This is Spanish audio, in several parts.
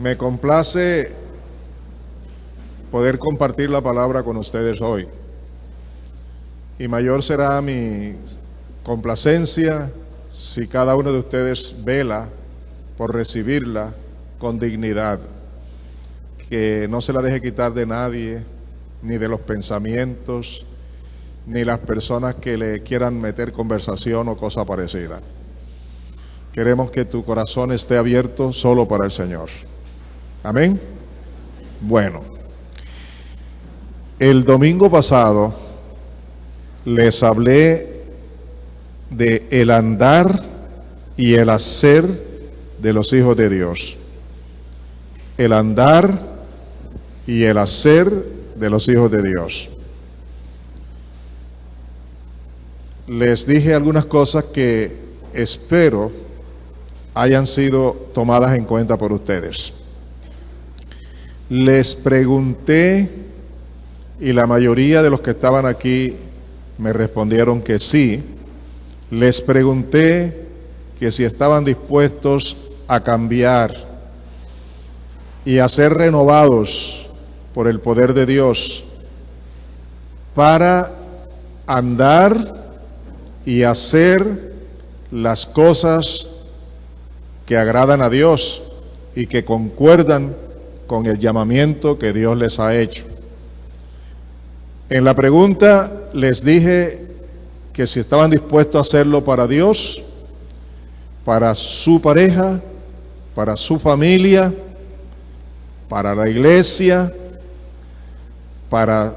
Me complace poder compartir la palabra con ustedes hoy. Y mayor será mi complacencia si cada uno de ustedes vela por recibirla con dignidad, que no se la deje quitar de nadie, ni de los pensamientos, ni las personas que le quieran meter conversación o cosa parecida. Queremos que tu corazón esté abierto solo para el Señor. Amén. Bueno, el domingo pasado les hablé de el andar y el hacer de los hijos de Dios. El andar y el hacer de los hijos de Dios. Les dije algunas cosas que espero hayan sido tomadas en cuenta por ustedes. Les pregunté y la mayoría de los que estaban aquí me respondieron que sí. Les pregunté que si estaban dispuestos a cambiar y a ser renovados por el poder de Dios para andar y hacer las cosas que agradan a Dios y que concuerdan con el llamamiento que Dios les ha hecho. En la pregunta les dije que si estaban dispuestos a hacerlo para Dios, para su pareja, para su familia, para la iglesia, para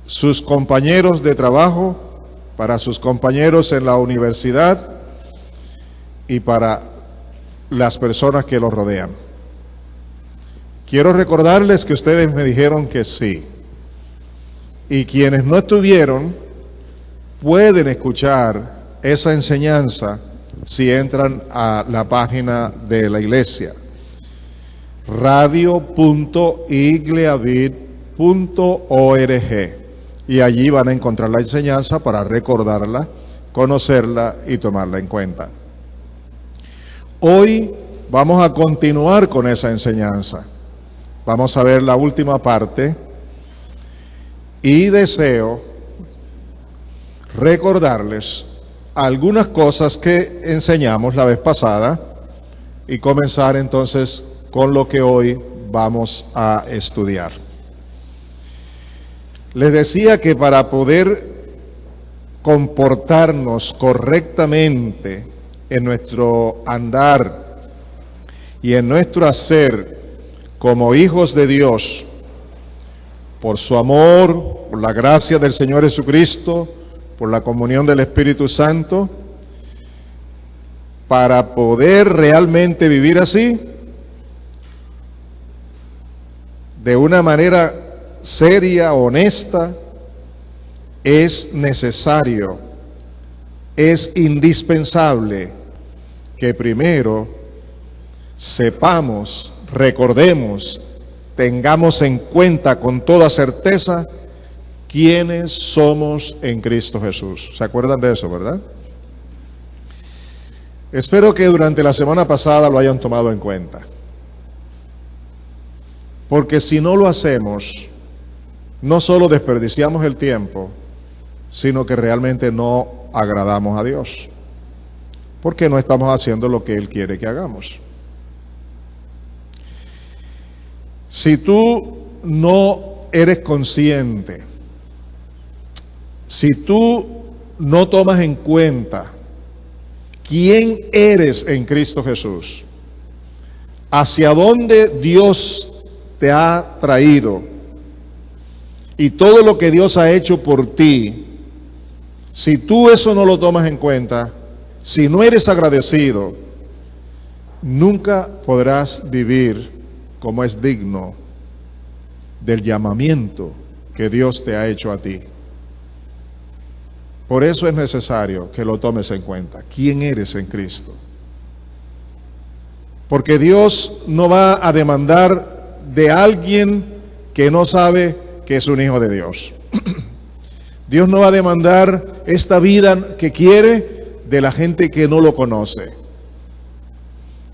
sus compañeros de trabajo, para sus compañeros en la universidad y para las personas que los rodean. Quiero recordarles que ustedes me dijeron que sí. Y quienes no estuvieron pueden escuchar esa enseñanza si entran a la página de la iglesia, radio.igleavid.org, y allí van a encontrar la enseñanza para recordarla, conocerla y tomarla en cuenta. Hoy vamos a continuar con esa enseñanza. Vamos a ver la última parte y deseo recordarles algunas cosas que enseñamos la vez pasada y comenzar entonces con lo que hoy vamos a estudiar. Les decía que para poder comportarnos correctamente en nuestro andar y en nuestro hacer como hijos de Dios, por su amor, por la gracia del Señor Jesucristo, por la comunión del Espíritu Santo, para poder realmente vivir así, de una manera seria, honesta, es necesario, es indispensable que primero sepamos, recordemos, tengamos en cuenta con toda certeza quiénes somos en Cristo Jesús. ¿Se acuerdan de eso, verdad? Espero que durante la semana pasada lo hayan tomado en cuenta. Porque si no lo hacemos, no solo desperdiciamos el tiempo, sino que realmente no agradamos a Dios. Porque no estamos haciendo lo que Él quiere que hagamos. Si tú no eres consciente, si tú no tomas en cuenta quién eres en Cristo Jesús, hacia dónde Dios te ha traído y todo lo que Dios ha hecho por ti, si tú eso no lo tomas en cuenta, si no eres agradecido, nunca podrás vivir como es digno del llamamiento que Dios te ha hecho a ti. Por eso es necesario que lo tomes en cuenta. ¿Quién eres en Cristo? Porque Dios no va a demandar de alguien que no sabe que es un hijo de Dios. Dios no va a demandar esta vida que quiere de la gente que no lo conoce.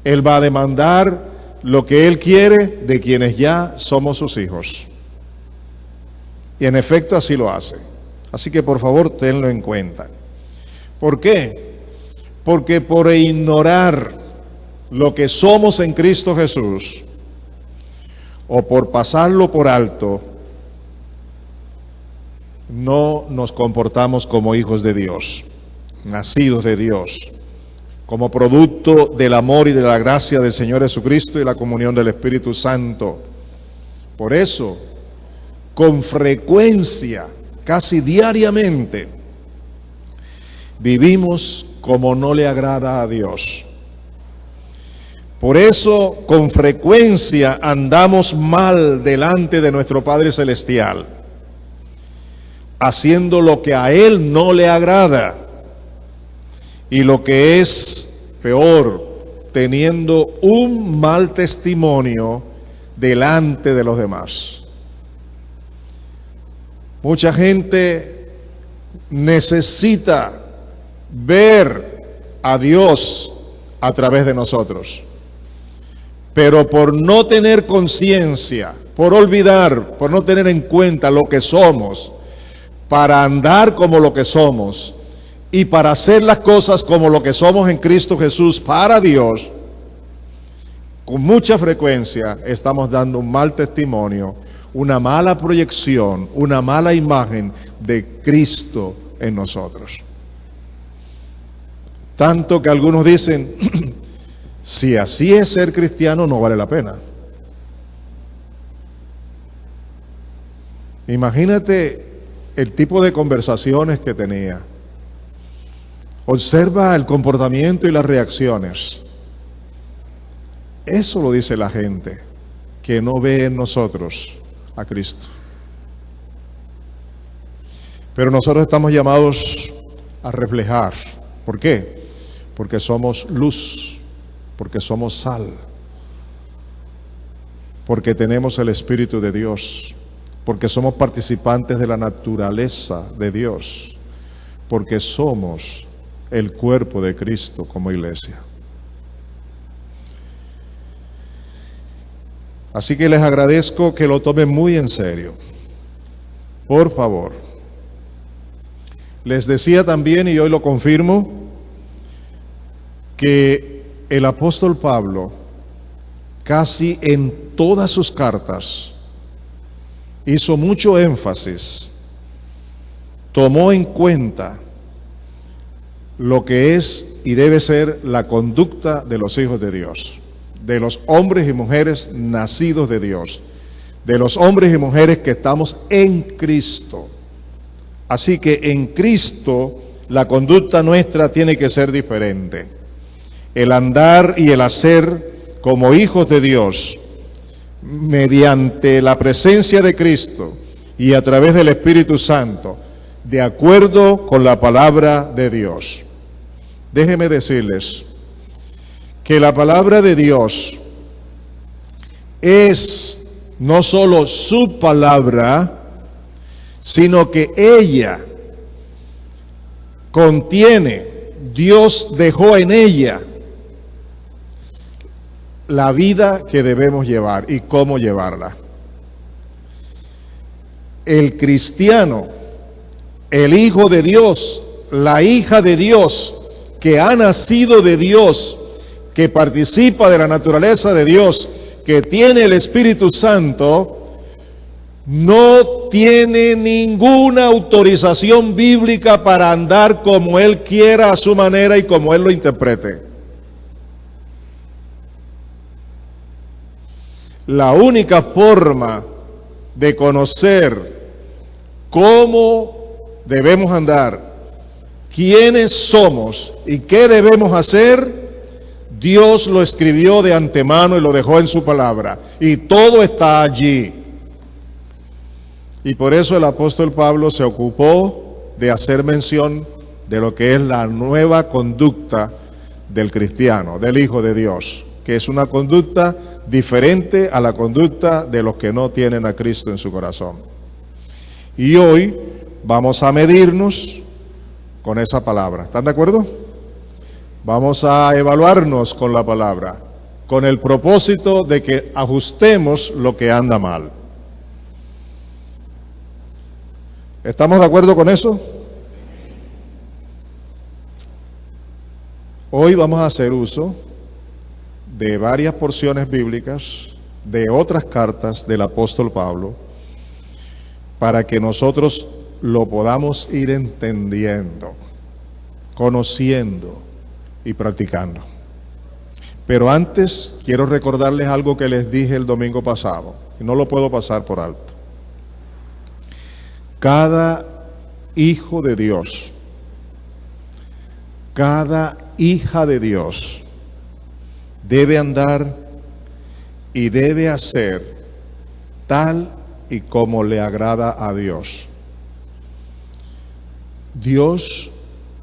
Él va a demandar lo que Él quiere de quienes ya somos sus hijos. Y en efecto así lo hace. Así que por favor tenlo en cuenta. ¿Por qué? Porque por ignorar lo que somos en Cristo Jesús, o por pasarlo por alto, no nos comportamos como hijos de Dios, nacidos de Dios, como producto del amor y de la gracia del Señor Jesucristo y la comunión del Espíritu Santo. Por eso, con frecuencia, casi diariamente, vivimos como no le agrada a Dios. Por eso, con frecuencia andamos mal delante de nuestro Padre Celestial, haciendo lo que a Él no le agrada, y lo que es peor, teniendo un mal testimonio delante de los demás. Mucha gente necesita ver a Dios a través de nosotros, pero por no tener conciencia, por olvidar, por no tener en cuenta lo que somos, para andar como lo que somos y para hacer las cosas como lo que somos en Cristo Jesús para Dios, con mucha frecuencia estamos dando un mal testimonio, una mala proyección, una mala imagen de Cristo en nosotros. Tanto que algunos dicen, si así es ser cristiano, no vale la pena. Imagínate el tipo de conversaciones que tenía. Observa el comportamiento y las reacciones. Eso lo dice la gente que no ve en nosotros a Cristo. Pero nosotros estamos llamados a reflejar. ¿Por qué? Porque somos luz, porque somos sal, porque tenemos el Espíritu de Dios, porque somos participantes de la naturaleza de Dios, porque somos el cuerpo de Cristo como iglesia. Así que les agradezco que lo tomen muy en serio. Por favor. Les decía también, y hoy lo confirmo, que el apóstol Pablo, casi en todas sus cartas, hizo mucho énfasis, tomó en cuenta lo que es y debe ser la conducta de los hijos de Dios, de los hombres y mujeres nacidos de Dios, de los hombres y mujeres que estamos en Cristo. Así que en Cristo la conducta nuestra tiene que ser diferente. El andar y el hacer como hijos de Dios, mediante la presencia de Cristo y a través del Espíritu Santo, de acuerdo con la palabra de Dios. Déjenme decirles que la palabra de Dios es no solo su palabra, sino que ella contiene, Dios dejó en ella la vida que debemos llevar y cómo llevarla. El cristiano, el hijo de Dios, la hija de Dios, que ha nacido de Dios, que participa de la naturaleza de Dios, que tiene el Espíritu Santo, no tiene ninguna autorización bíblica para andar como él quiera, a su manera y como él lo interprete. La única forma de conocer cómo debemos andar, quiénes somos y qué debemos hacer, Dios lo escribió de antemano y lo dejó en su palabra. Y todo está allí. Y por eso el apóstol Pablo se ocupó de hacer mención de lo que es la nueva conducta del cristiano, del Hijo de Dios, que es una conducta diferente a la conducta de los que no tienen a Cristo en su corazón. Y hoy vamos a medirnos con esa palabra. ¿Están de acuerdo? Vamos a evaluarnos con la palabra. con el propósito de que ajustemos lo que anda mal. ¿Estamos de acuerdo con eso? Hoy vamos a hacer uso de varias porciones bíblicas, de otras cartas del apóstol Pablo, para que nosotros lo podamos ir entendiendo, conociendo y practicando. Pero antes quiero recordarles algo que les dije el domingo pasado, y no lo puedo pasar por alto. Cada hijo de Dios, cada hija de Dios debe andar y debe hacer tal y como le agrada a Dios. Dios,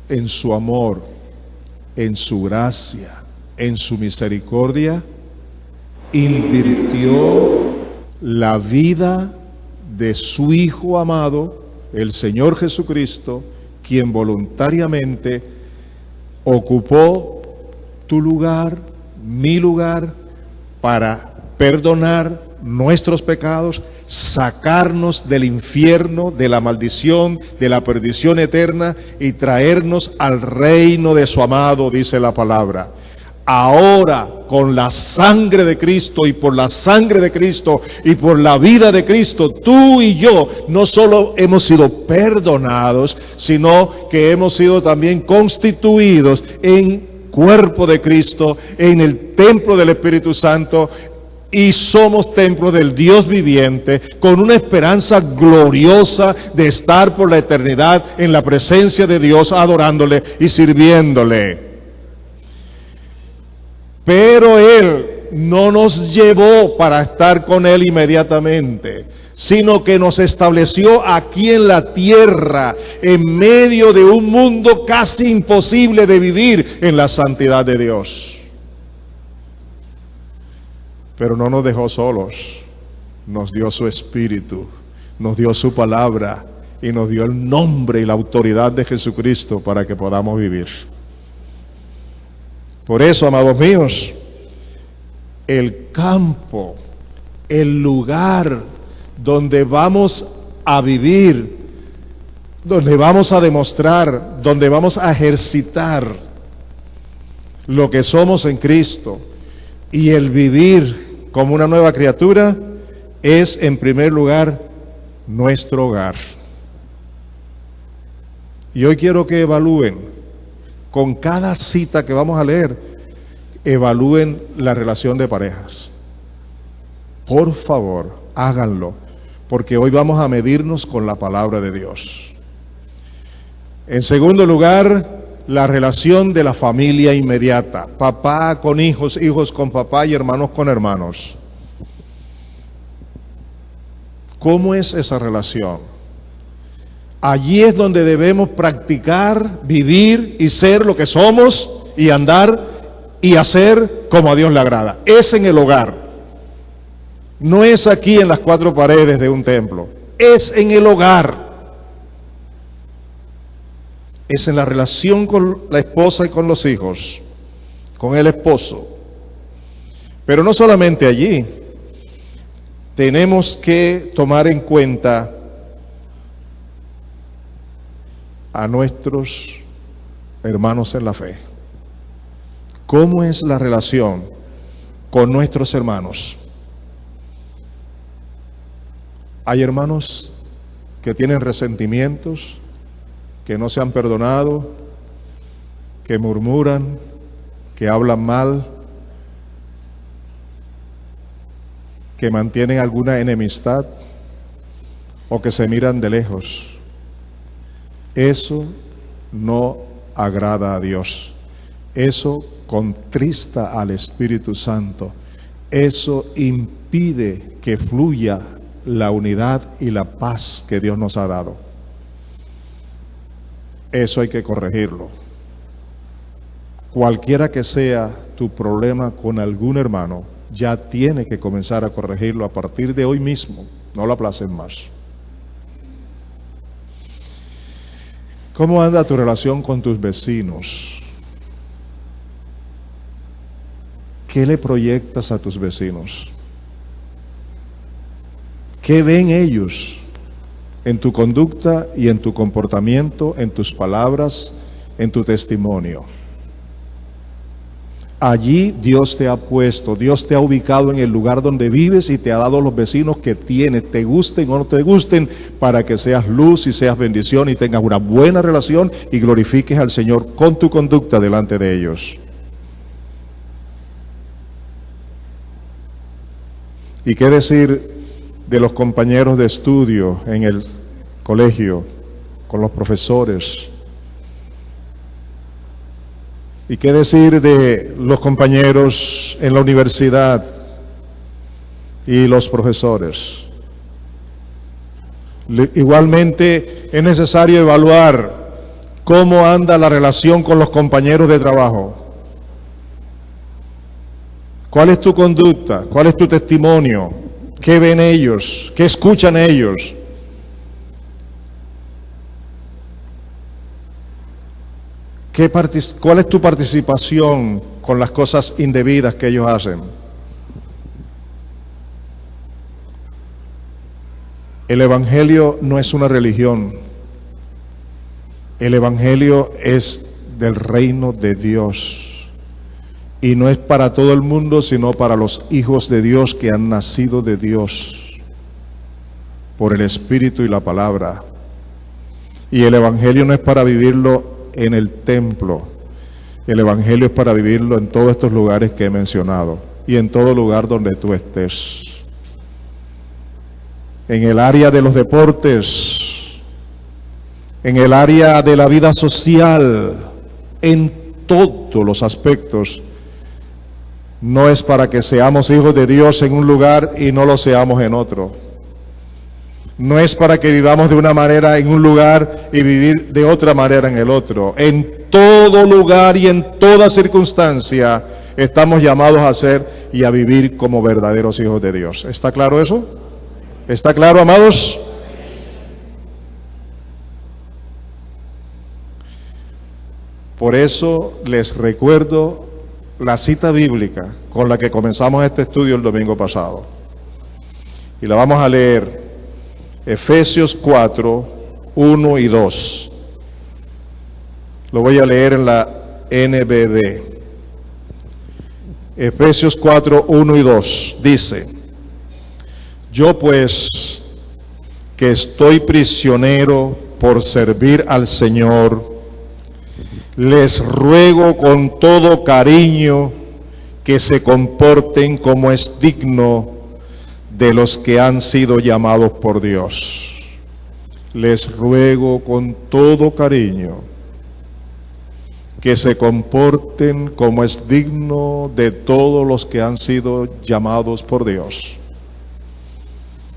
en su amor, en su gracia, en su misericordia, invirtió la vida de su Hijo amado, el Señor Jesucristo, quien voluntariamente ocupó tu lugar, mi lugar, para perdonar nuestros pecados, sacarnos del infierno, de la maldición, de la perdición eterna y traernos al reino de su amado, dice la palabra. Ahora, con la sangre de Cristo y por la sangre de Cristo y por la vida de Cristo, tú y yo no solo hemos sido perdonados, sino que hemos sido también constituidos en cuerpo de Cristo, en el templo del Espíritu Santo, y somos templo del Dios viviente, con una esperanza gloriosa de estar por la eternidad en la presencia de Dios, adorándole y sirviéndole. Pero Él no nos llevó para estar con Él inmediatamente, sino que nos estableció aquí en la tierra, en medio de un mundo casi imposible de vivir en la santidad de Dios. Pero no nos dejó solos, nos dio su Espíritu, nos dio su palabra y nos dio el nombre y la autoridad de Jesucristo para que podamos vivir. Por eso, amados míos, el campo, el lugar donde vamos a vivir, donde vamos a demostrar, donde vamos a ejercitar lo que somos en Cristo y el vivir como una nueva criatura, es en primer lugar nuestro hogar. Y hoy quiero que evalúen, con cada cita que vamos a leer, evalúen la relación de parejas. Por favor, háganlo, porque hoy vamos a medirnos con la palabra de Dios. En segundo lugar, la relación de la familia inmediata, papá con hijos, hijos con papá y hermanos con hermanos. ¿Cómo es esa relación? Allí es donde debemos practicar, vivir y ser lo que somos y andar y hacer como a Dios le agrada. Es en el hogar. No es aquí en las cuatro paredes de un templo. Es en el hogar. Es en la relación con la esposa y con los hijos, con el esposo. Pero no solamente allí. Tenemos que tomar en cuenta a nuestros hermanos en la fe. ¿Cómo es la relación con nuestros hermanos? Hay hermanos que tienen resentimientos, que no se han perdonado, que murmuran, que hablan mal, que mantienen alguna enemistad o que se miran de lejos. Eso no agrada a Dios. Eso contrista al Espíritu Santo. Eso impide que fluya la unidad y la paz que Dios nos ha dado. Eso hay que corregirlo. Cualquiera que sea tu problema con algún hermano, ya tiene que comenzar a corregirlo a partir de hoy mismo. No lo aplacen más. ¿Cómo anda tu relación con tus vecinos? ¿qué le proyectas a tus vecinos? ¿Qué ven ellos en tu conducta y en tu comportamiento, en tus palabras, en tu testimonio? Allí Dios te ha puesto, Dios te ha ubicado en el lugar donde vives y te ha dado los vecinos que tienes, te gusten o no te gusten, para que seas luz y seas bendición y tengas una buena relación y glorifiques al Señor con tu conducta delante de ellos. ¿Y qué decir de los compañeros de estudio en el colegio, con los profesores? ¿Y qué decir de los compañeros en la universidad y los profesores? Igualmente es necesario evaluar cómo anda la relación con los compañeros de trabajo. ¿Cuál es tu conducta? ¿Cuál es tu testimonio? ¿Qué ven ellos? ¿Qué escuchan ellos? ¿Cuál es tu participación con las cosas indebidas que ellos hacen? El Evangelio no es una religión. El Evangelio es del reino de Dios. Y no es para todo el mundo, sino para los hijos de Dios que han nacido de Dios por el Espíritu y la palabra. Y el Evangelio no es para vivirlo en el templo. El Evangelio es para vivirlo en todos estos lugares que he mencionado y en todo lugar donde tú estés. En el área de los deportes, en el área de la vida social, en todos los aspectos. No es para que seamos hijos de Dios en un lugar y no lo seamos en otro. No es para que vivamos de una manera en un lugar y vivir de otra manera en el otro. En todo lugar y en toda circunstancia estamos llamados a ser y a vivir como verdaderos hijos de Dios. ¿Está claro eso? ¿Está claro, amados? Por eso les recuerdo la cita bíblica con la que comenzamos este estudio el domingo pasado. Y la vamos a leer. Efesios 4, 1 y 2. Lo voy a leer en la NBD. Efesios 4, 1 y 2. Dice: yo pues, que estoy prisionero por servir al Señor, les ruego con todo cariño que se comporten como es digno de los que han sido llamados por Dios. Les ruego con todo cariño que se comporten como es digno de todos los que han sido llamados por Dios.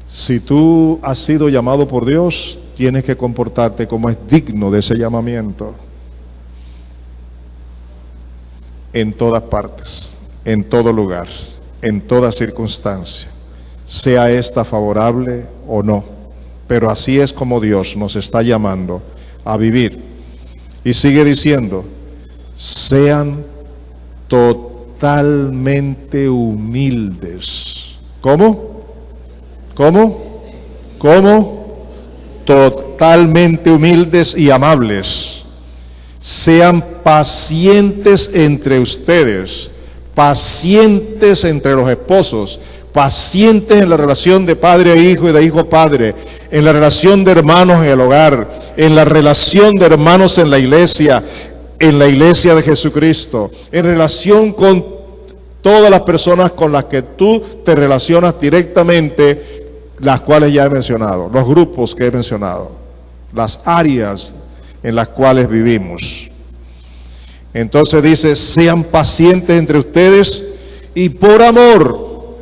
Si tú has sido llamado por Dios, tienes que comportarte como es digno de ese llamamiento. En todas partes, en todo lugar, en toda circunstancia, sea esta favorable o no, pero así es como Dios nos está llamando a vivir. Y sigue diciendo: sean totalmente humildes. ¿Cómo? ¿Cómo? ¿Cómo? Totalmente humildes y amables. Sean pacientes entre ustedes, pacientes entre los esposos, pacientes en la relación de padre a hijo y de hijo a padre, en la relación de hermanos en el hogar, en la relación de hermanos en la iglesia de Jesucristo, en relación con todas las personas con las que tú te relacionas directamente, las cuales ya he mencionado, los grupos que he mencionado, las áreas en las cuales vivimos. Entonces dice: sean pacientes entre ustedes y por amor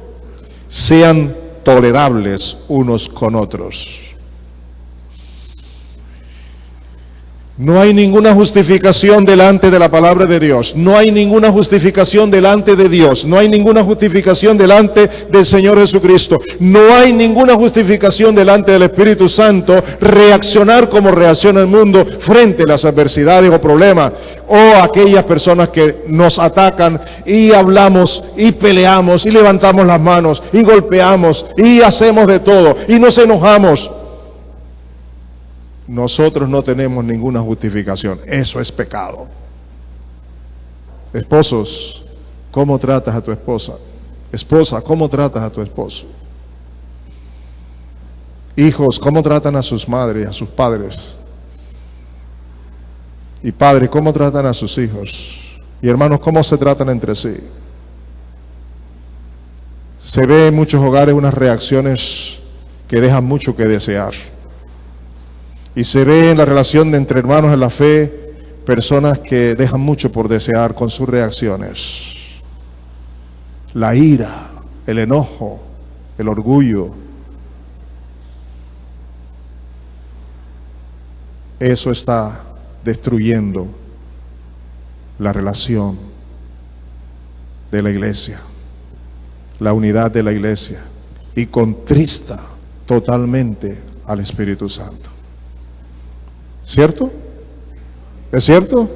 sean tolerables unos con otros. No hay ninguna justificación delante de la palabra de Dios. No hay ninguna justificación delante de Dios. No hay ninguna justificación delante del Señor Jesucristo. No hay ninguna justificación delante del Espíritu Santo reaccionar como reacciona el mundo frente a las adversidades o problemas o aquellas personas que nos atacan y hablamos y peleamos y levantamos las manos y golpeamos y hacemos de todo y nos enojamos. Nosotros no tenemos ninguna justificación. Eso es pecado. Esposos, ¿cómo tratas a tu esposa? Esposa, ¿cómo tratas a tu esposo? Hijos, ¿cómo tratan a sus madres, a sus padres? Y padres, ¿cómo tratan a sus hijos? Y hermanos, ¿cómo se tratan entre sí? Se ve en muchos hogares unas reacciones que dejan mucho que desear. Y se ve en la relación de entre hermanos en la fe personas que dejan mucho por desear con sus reacciones. La ira, el enojo, el orgullo. Eso está destruyendo la relación de la iglesia, la unidad de la iglesia, y contrista totalmente al Espíritu Santo. ¿Cierto? ¿Es cierto?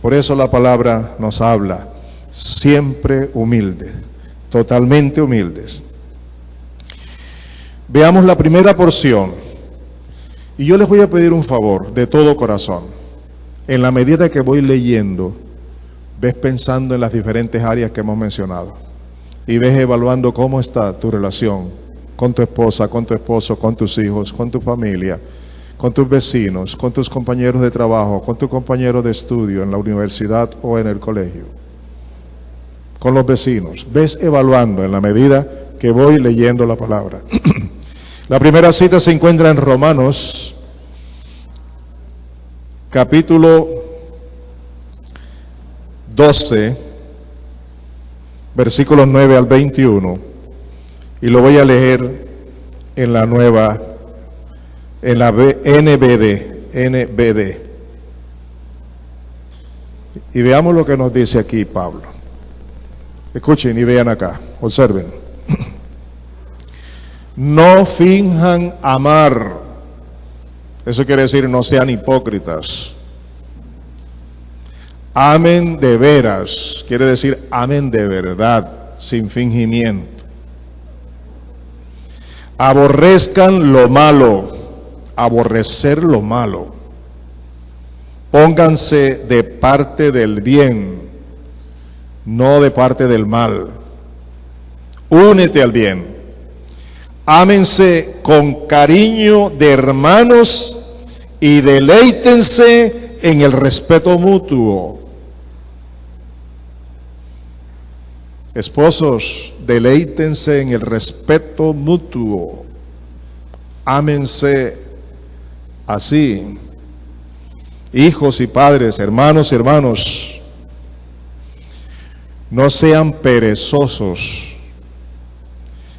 Por eso la palabra nos habla, siempre humildes, totalmente humildes. Veamos la primera porción. Y yo les voy a pedir un favor de todo corazón. En la medida que voy leyendo, ves pensando en las diferentes áreas que hemos mencionado. Y ves evaluando cómo está tu relación con tu esposa, con tu esposo, con tus hijos, con tu familia, con tus vecinos, con tus compañeros de trabajo, con tus compañeros de estudio en la universidad o en el colegio, con los vecinos. Ves evaluando en la medida que voy leyendo la palabra. La primera cita se encuentra en Romanos, capítulo 12, versículos 9 al 21, y lo voy a leer en la nueva, en la NBD. Y veamos lo que nos dice aquí Pablo. Escuchen y vean acá, observen. No finjan amar. Eso quiere decir no sean hipócritas. Amen de veras. Quiere decir amen de verdad, sin fingimiento. Aborrezcan lo malo. Aborrecer lo malo. Pónganse de parte del bien, no de parte del mal. Únete al bien. Ámense con cariño de hermanos y deleítense en el respeto mutuo. Esposos, deleítense en el respeto mutuo. Ámense así. Hijos y padres, hermanos y hermanos, no sean perezosos.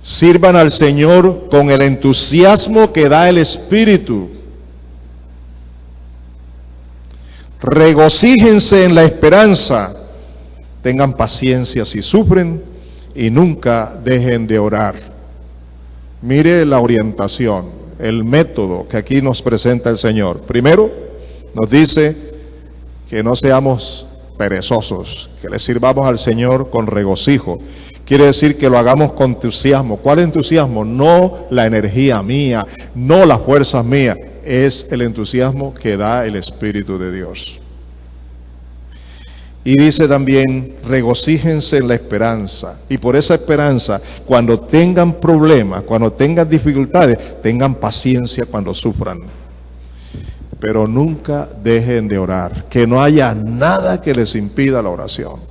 Sirvan al Señor con el entusiasmo que da el Espíritu. Regocíjense en la esperanza. Tengan paciencia si sufren y nunca dejen de orar. Mire la orientación, el método que aquí nos presenta el Señor. Primero, nos dice que no seamos perezosos, que le sirvamos al Señor con regocijo. Quiere decir que lo hagamos con entusiasmo. ¿Cuál entusiasmo? No la energía mía, no las fuerzas mías. Es el entusiasmo que da el Espíritu de Dios. Y dice también, regocíjense en la esperanza. Y por esa esperanza, cuando tengan problemas, cuando tengan dificultades, tengan paciencia cuando sufran. Pero nunca dejen de orar. Que no haya nada que les impida la oración.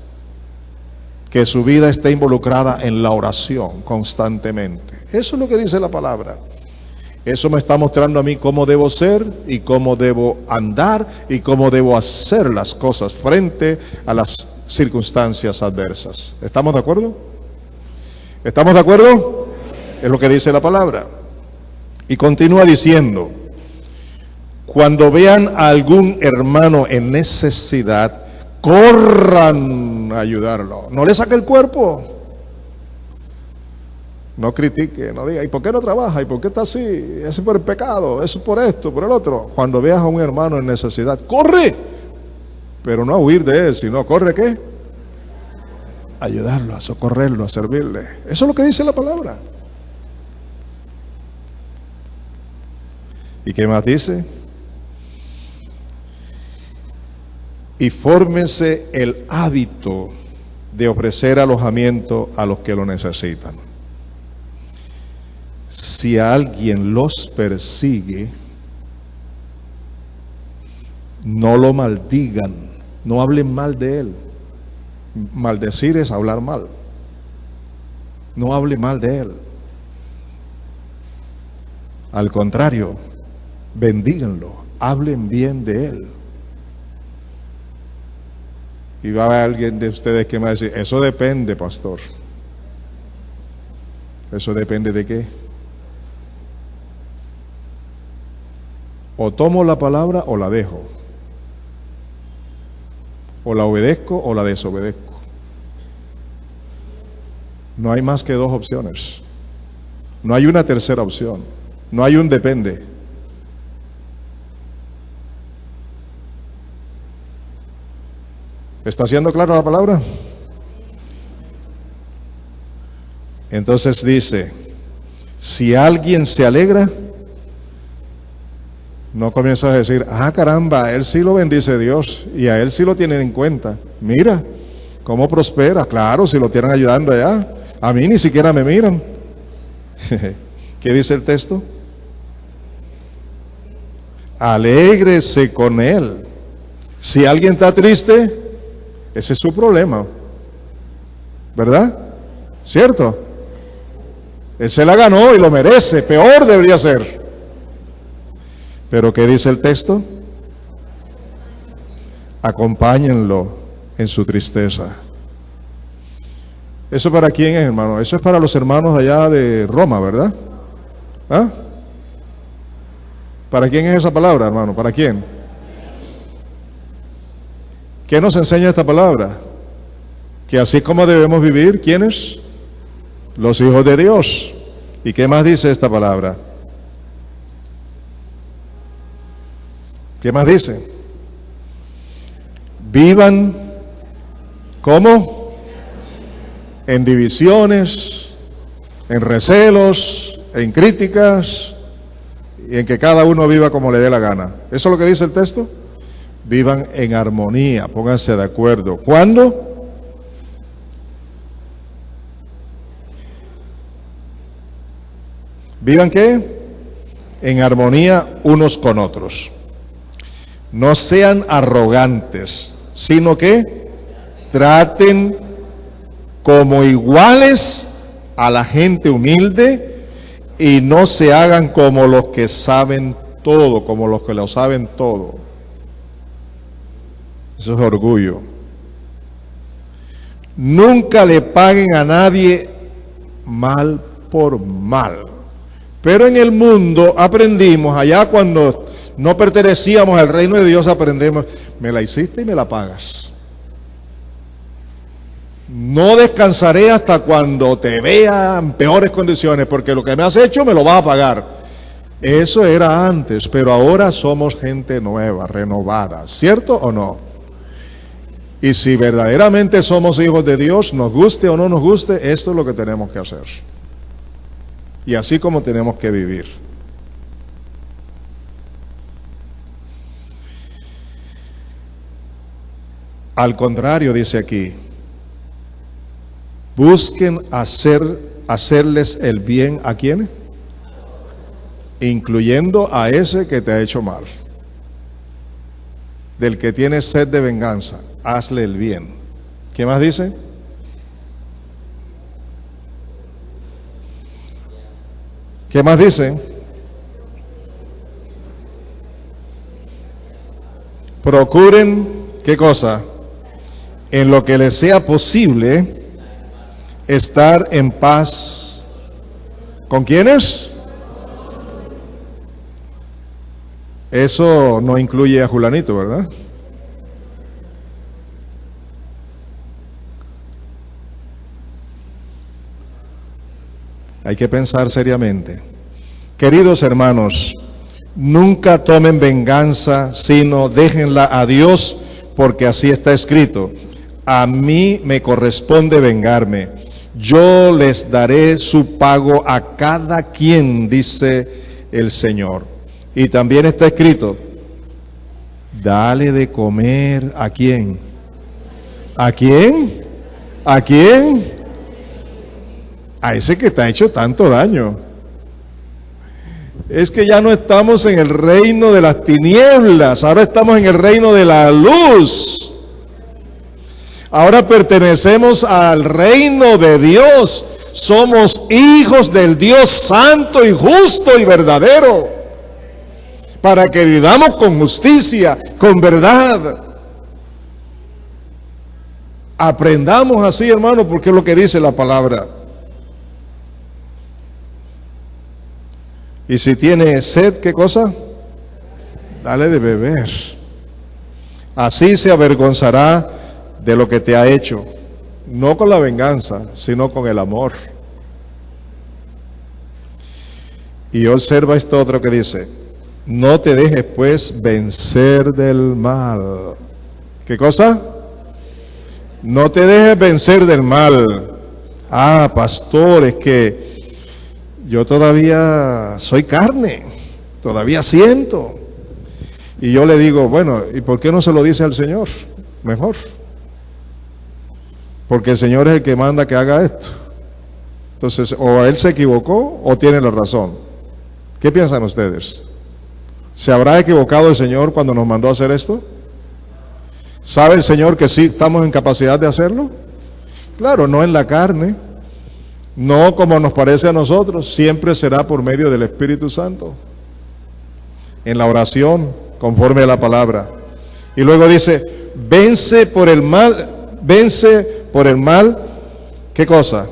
Que su vida esté involucrada en la oración constantemente. Eso es lo que dice la palabra. Eso me está mostrando a mí cómo debo ser y cómo debo andar y cómo debo hacer las cosas frente a las circunstancias adversas. ¿Estamos de acuerdo? ¿Estamos de acuerdo? Es lo que dice la palabra. Y continúa diciendo, Cuando vean a algún hermano en necesidad, corran a ayudarlo. No le saque el cuerpo. No critique, no diga, ¿y por qué no trabaja? ¿Y por qué está así? Eso es por el pecado, eso es por esto, por el otro. Cuando veas a un hermano en necesidad, corre. Pero no a huir de él, sino corre ¿qué? A ayudarlo, a socorrerlo, a servirle. Eso es lo que dice la palabra. ¿Y qué más dice? Y fórmense el hábito de ofrecer alojamiento a los que lo necesitan. Si alguien los persigue, no lo maldigan, no hablen mal de él. Maldecir es hablar mal. No hable mal de él. Al contrario, bendíganlo, hablen bien de él. Y va a haber alguien de ustedes que me va a decir, eso depende, pastor. ¿Eso depende de qué? O tomo la palabra o la dejo. O la obedezco o la desobedezco. No hay más que dos opciones. No hay una tercera opción. No hay un depende. ¿Está siendo clara la palabra? Entonces dice, si alguien se alegra, no comienzas a decir, caramba, a él sí lo bendice Dios y a él sí lo tienen en cuenta. Mira cómo prospera. Claro, si lo tienen ayudando allá. A mí ni siquiera me miran. ¿Qué dice el texto? Alégrese con él. Si alguien está triste, ese es su problema, ¿verdad? ¿Cierto? Él se la ganó y lo merece, peor debería ser. Pero ¿qué dice el texto? Acompáñenlo en su tristeza. ¿Eso para quién es, hermano? Eso es para los hermanos allá de Roma, ¿verdad? ¿Ah? ¿Para quién es esa palabra, hermano? ¿Para quién? ¿Qué nos enseña esta palabra? Que así como debemos vivir, ¿quiénes? Los hijos de Dios. ¿Y qué más dice esta palabra? ¿Qué más dice? Vivan, ¿cómo? En divisiones, en recelos, en críticas, y en que cada uno viva como le dé la gana. ¿Eso es lo que dice el texto? Vivan en armonía, pónganse de acuerdo. ¿Cuándo? ¿Vivan qué? En armonía unos con otros. No sean arrogantes, sino que traten como iguales a la gente humilde y no se hagan como los que saben todo, como los que lo saben todo. Eso es orgullo. Nunca le paguen a nadie mal por mal. Pero en el mundo aprendimos, allá cuando no pertenecíamos al reino de Dios, aprendemos, me la hiciste y me la pagas. No descansaré hasta cuando te vea en peores condiciones, porque lo que me has hecho me lo vas a pagar. Eso era antes, pero ahora somos gente nueva, renovada, ¿cierto o no? Y si verdaderamente somos hijos de Dios, nos guste o no nos guste, esto es lo que tenemos que hacer. Y así como tenemos que vivir. Al contrario, dice aquí, busquen hacerles el bien ¿a quién? Incluyendo a ese que te ha hecho mal. Del que tiene sed de venganza, hazle el bien. ¿Qué más dice? ¿Qué más dice? Procuren, ¿qué cosa? En lo que les sea posible, estar en paz. ¿Con quiénes? Eso no incluye a Julanito, ¿verdad? Hay que pensar seriamente. Queridos hermanos, nunca tomen venganza, sino déjenla a Dios, porque así está escrito: a mí me corresponde vengarme, yo les daré su pago a cada quien, dice el Señor. Y también está escrito: dale de comer ¿a quién? ¿A quién? ¿A quién? A ese que te ha hecho tanto daño. Es que ya no estamos en el reino de las tinieblas, ahora estamos en el reino de la luz. Ahora pertenecemos al reino de Dios. Somos hijos del Dios santo y justo y verdadero, para que vivamos con justicia, con verdad. Aprendamos así, hermano, porque es lo que dice la palabra. Y si tiene sed, ¿qué cosa? Dale de beber. Así se avergonzará de lo que te ha hecho, no con la venganza, sino con el amor. Y observa esto otro que dice: no te dejes pues vencer del mal. ¿Qué cosa? No te dejes vencer del mal. Ah, pastor, es que yo todavía soy carne, todavía siento. Y yo le digo, bueno, ¿y por qué no se lo dice al Señor? Mejor. Porque el Señor es el que manda que haga esto. Entonces, o Él se equivocó o tiene la razón. ¿Qué piensan ustedes? ¿Se habrá equivocado el Señor cuando nos mandó a hacer esto? ¿Sabe el Señor que sí estamos en capacidad de hacerlo? Claro, no en la carne, no como nos parece a nosotros, siempre será por medio del Espíritu Santo, en la oración, conforme a la palabra. Y luego dice, vence por el mal, ¿qué cosa?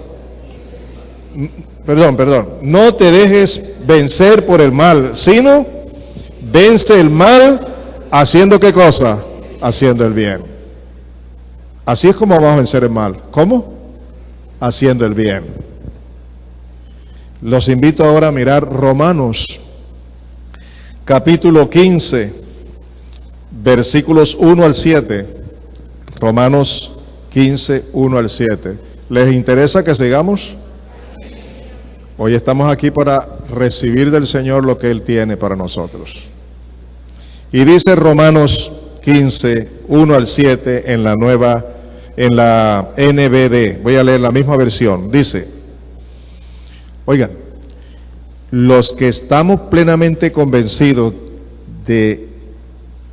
Perdón, no te dejes vencer por el mal, sino vence el mal haciendo ¿qué cosa? Haciendo el bien. Así es como vamos a vencer el mal. ¿Cómo? Haciendo el bien. Los invito ahora a mirar Romanos, capítulo 15, versículos 1 al 7. Romanos 15, 1 al 7. ¿Les interesa que sigamos? Hoy estamos aquí para recibir del Señor lo que Él tiene para nosotros. Y dice Romanos 15, 1 al 7 en la NBD. Voy a leer la misma versión. Dice, oigan, los que estamos plenamente convencidos de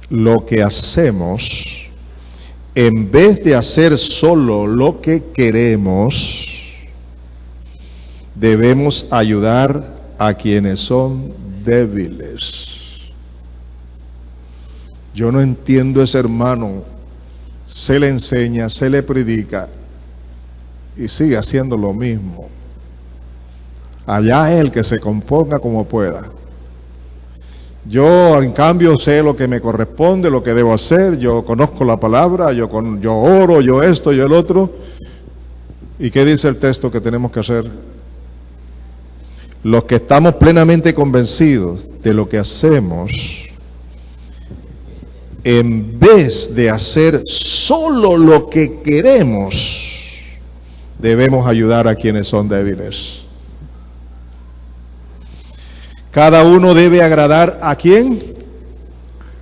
lo que hacemos, en vez de hacer solo lo que queremos, debemos ayudar a quienes son débiles. Yo no entiendo ese hermano, se le enseña, se le predica y sigue haciendo lo mismo. Allá él que se componga como pueda. Yo en cambio sé lo que me corresponde, lo que debo hacer, yo conozco la palabra, yo oro, yo esto, yo el otro. ¿Y qué dice el texto que tenemos que hacer? Los que estamos plenamente convencidos de lo que hacemos, en vez de hacer solo lo que queremos, debemos ayudar a quienes son débiles. Cada uno debe agradar ¿a quién?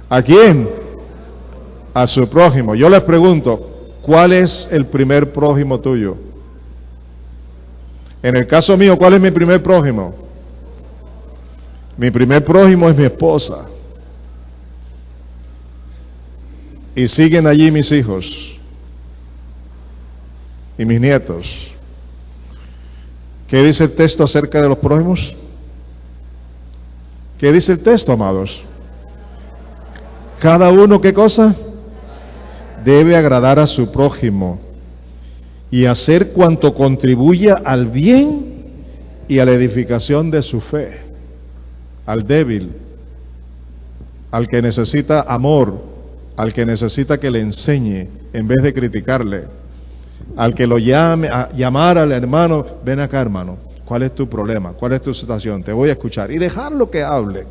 ¿A quién? A su prójimo. Yo les pregunto, ¿cuál es el primer prójimo tuyo? En el caso mío, ¿cuál es mi primer prójimo? Mi primer prójimo es mi esposa. Y siguen allí mis hijos y mis nietos. ¿Qué dice el texto acerca de los prójimos? ¿Qué dice el texto, amados? Cada uno, ¿qué cosa? Debe agradar a su prójimo y hacer cuanto contribuya al bien y a la edificación de su fe, al débil, al que necesita amor, al que necesita que le enseñe en vez de criticarle, al que lo llame, a llamar al hermano, ven acá hermano, ¿cuál es tu problema? ¿Cuál es tu situación? Te voy a escuchar y dejarlo que hable.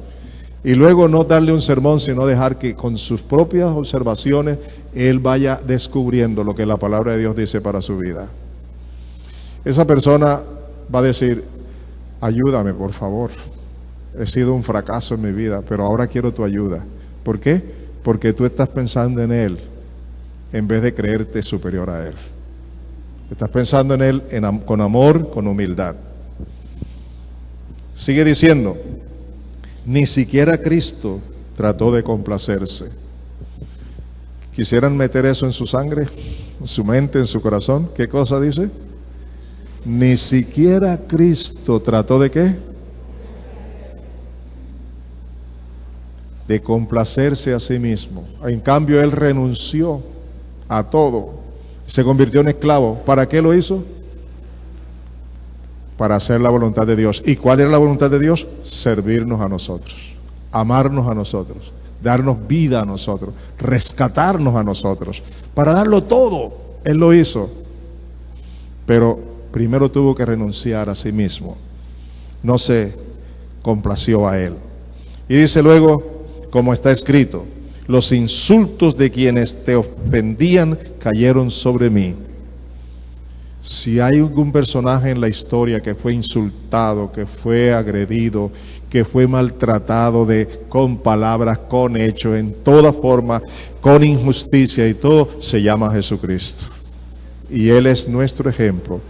Y luego no darle un sermón, sino dejar que con sus propias observaciones él vaya descubriendo lo que la palabra de Dios dice para su vida. Esa persona va a decir, ayúdame por favor, he sido un fracaso en mi vida, pero ahora quiero tu ayuda. ¿Por qué? Porque tú estás pensando en él en vez de creerte superior a él. Estás pensando en él con amor, con humildad. Sigue diciendo, ni siquiera Cristo trató de complacerse. ¿Quisieran meter eso en su sangre, en su mente, en su corazón? ¿Qué cosa dice? Ni siquiera Cristo trató de ¿qué? De complacerse a sí mismo. En cambio, él renunció a todo. Se convirtió en esclavo. ¿Para qué lo hizo? Para hacer la voluntad de Dios. ¿Y cuál era la voluntad de Dios? Servirnos a nosotros, amarnos a nosotros, darnos vida a nosotros, rescatarnos a nosotros, para darlo todo. Él lo hizo, pero primero tuvo que renunciar a sí mismo. No se complació a él. Y dice luego, como está escrito, los insultos de quienes te ofendían cayeron sobre mí. Si hay algún personaje en la historia que fue insultado, que fue agredido, que fue maltratado con palabras, con hechos, en toda forma, con injusticia y todo, se llama Jesucristo. Y Él es nuestro ejemplo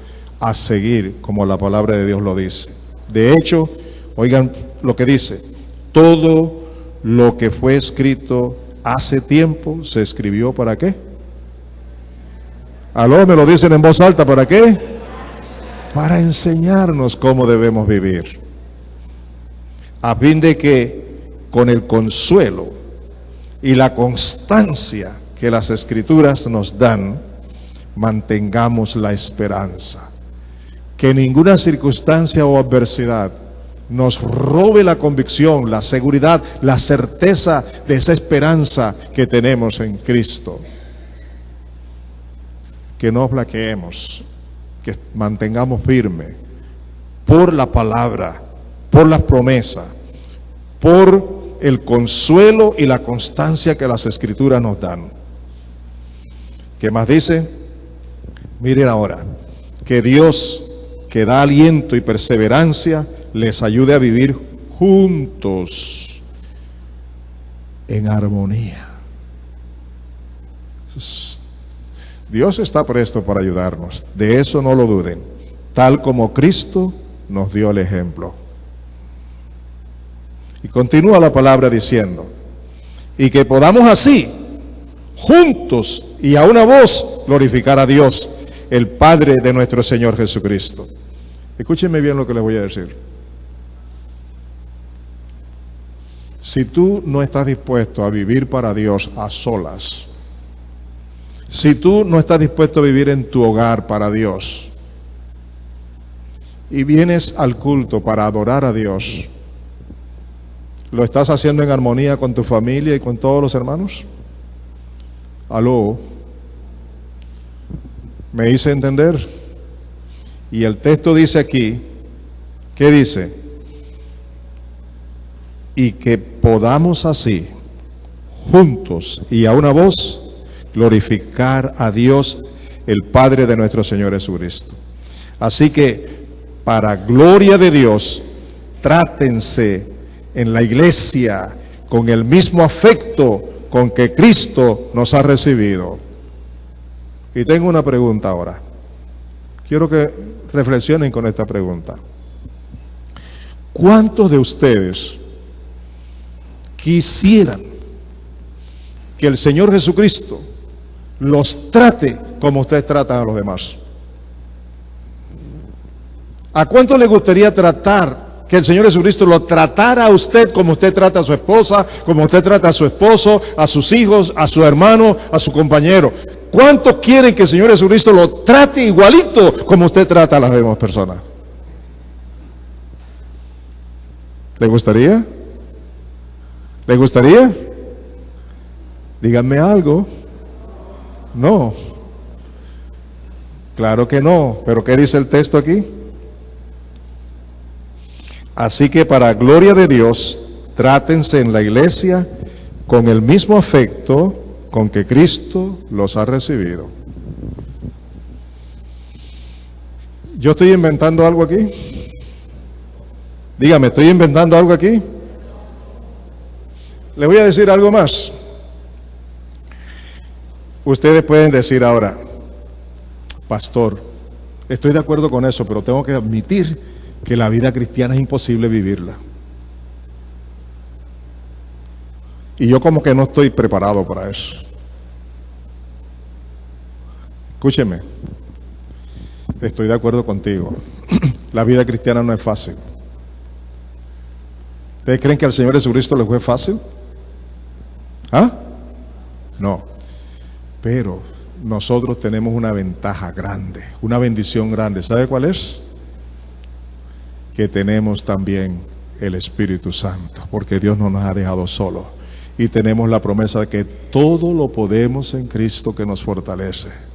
a seguir, como la palabra de Dios lo dice. De hecho, oigan lo que dice, todo lo que fue escrito hace tiempo se escribió ¿para qué? Aló, me lo dicen en voz alta, ¿para qué? Para enseñarnos cómo debemos vivir, a fin de que con el consuelo y la constancia que las Escrituras nos dan, mantengamos la esperanza. Que ninguna circunstancia o adversidad nos robe la convicción, la seguridad, la certeza de esa esperanza que tenemos en Cristo. Que no flaqueemos, que mantengamos firme por la palabra, por las promesas, por el consuelo y la constancia que las Escrituras nos dan. ¿Qué más dice? Miren ahora, que Dios, que da aliento y perseverancia, les ayude a vivir juntos en armonía. Dios está presto para ayudarnos, de eso no lo duden, tal como Cristo nos dio el ejemplo. Y continúa la palabra diciendo, y que podamos así, juntos y a una voz, glorificar a Dios, el Padre de nuestro Señor Jesucristo. Escúchenme bien lo que les voy a decir. Si tú no estás dispuesto a vivir para Dios a solas, si tú no estás dispuesto a vivir en tu hogar para Dios y vienes al culto para adorar a Dios, ¿lo estás haciendo en armonía con tu familia y con todos los hermanos? Aló, ¿me hice entender? Y el texto dice aquí, ¿qué dice? Y que podamos así, juntos y a una voz, glorificar a Dios, el Padre de nuestro Señor Jesucristo. Así que, para gloria de Dios, trátense en la iglesia con el mismo afecto con que Cristo nos ha recibido. Y tengo una pregunta ahora. Quiero que reflexionen con esta pregunta. ¿Cuántos de ustedes quisieran que el Señor Jesucristo los trate como ustedes tratan a los demás? ¿A cuánto le gustaría tratar, que el Señor Jesucristo lo tratara a usted como usted trata a su esposa, como usted trata a su esposo, a sus hijos, a su hermano, a su compañero? ¿Cuántos quieren que el Señor Jesucristo lo trate igualito como usted trata a las demás personas? ¿Le gustaría? ¿Le gustaría? Díganme algo. No. Claro que no. ¿Pero qué dice el texto aquí? Así que para gloria de Dios, trátense en la iglesia con el mismo afecto con que Cristo los ha recibido. ¿Yo estoy inventando algo aquí? Dígame, ¿estoy inventando algo aquí? Le voy a decir algo más. Ustedes pueden decir ahora, pastor, estoy de acuerdo con eso, pero tengo que admitir que la vida cristiana es imposible vivirla. Y yo como que no estoy preparado para eso. Escúcheme, estoy de acuerdo contigo. La vida cristiana no es fácil. ¿Ustedes creen que al Señor Jesucristo le fue fácil? ¿Ah? No. Pero nosotros tenemos una ventaja grande, una bendición grande. ¿Sabe cuál es? Que tenemos también el Espíritu Santo, porque Dios no nos ha dejado solos. Y tenemos la promesa de que todo lo podemos en Cristo que nos fortalece.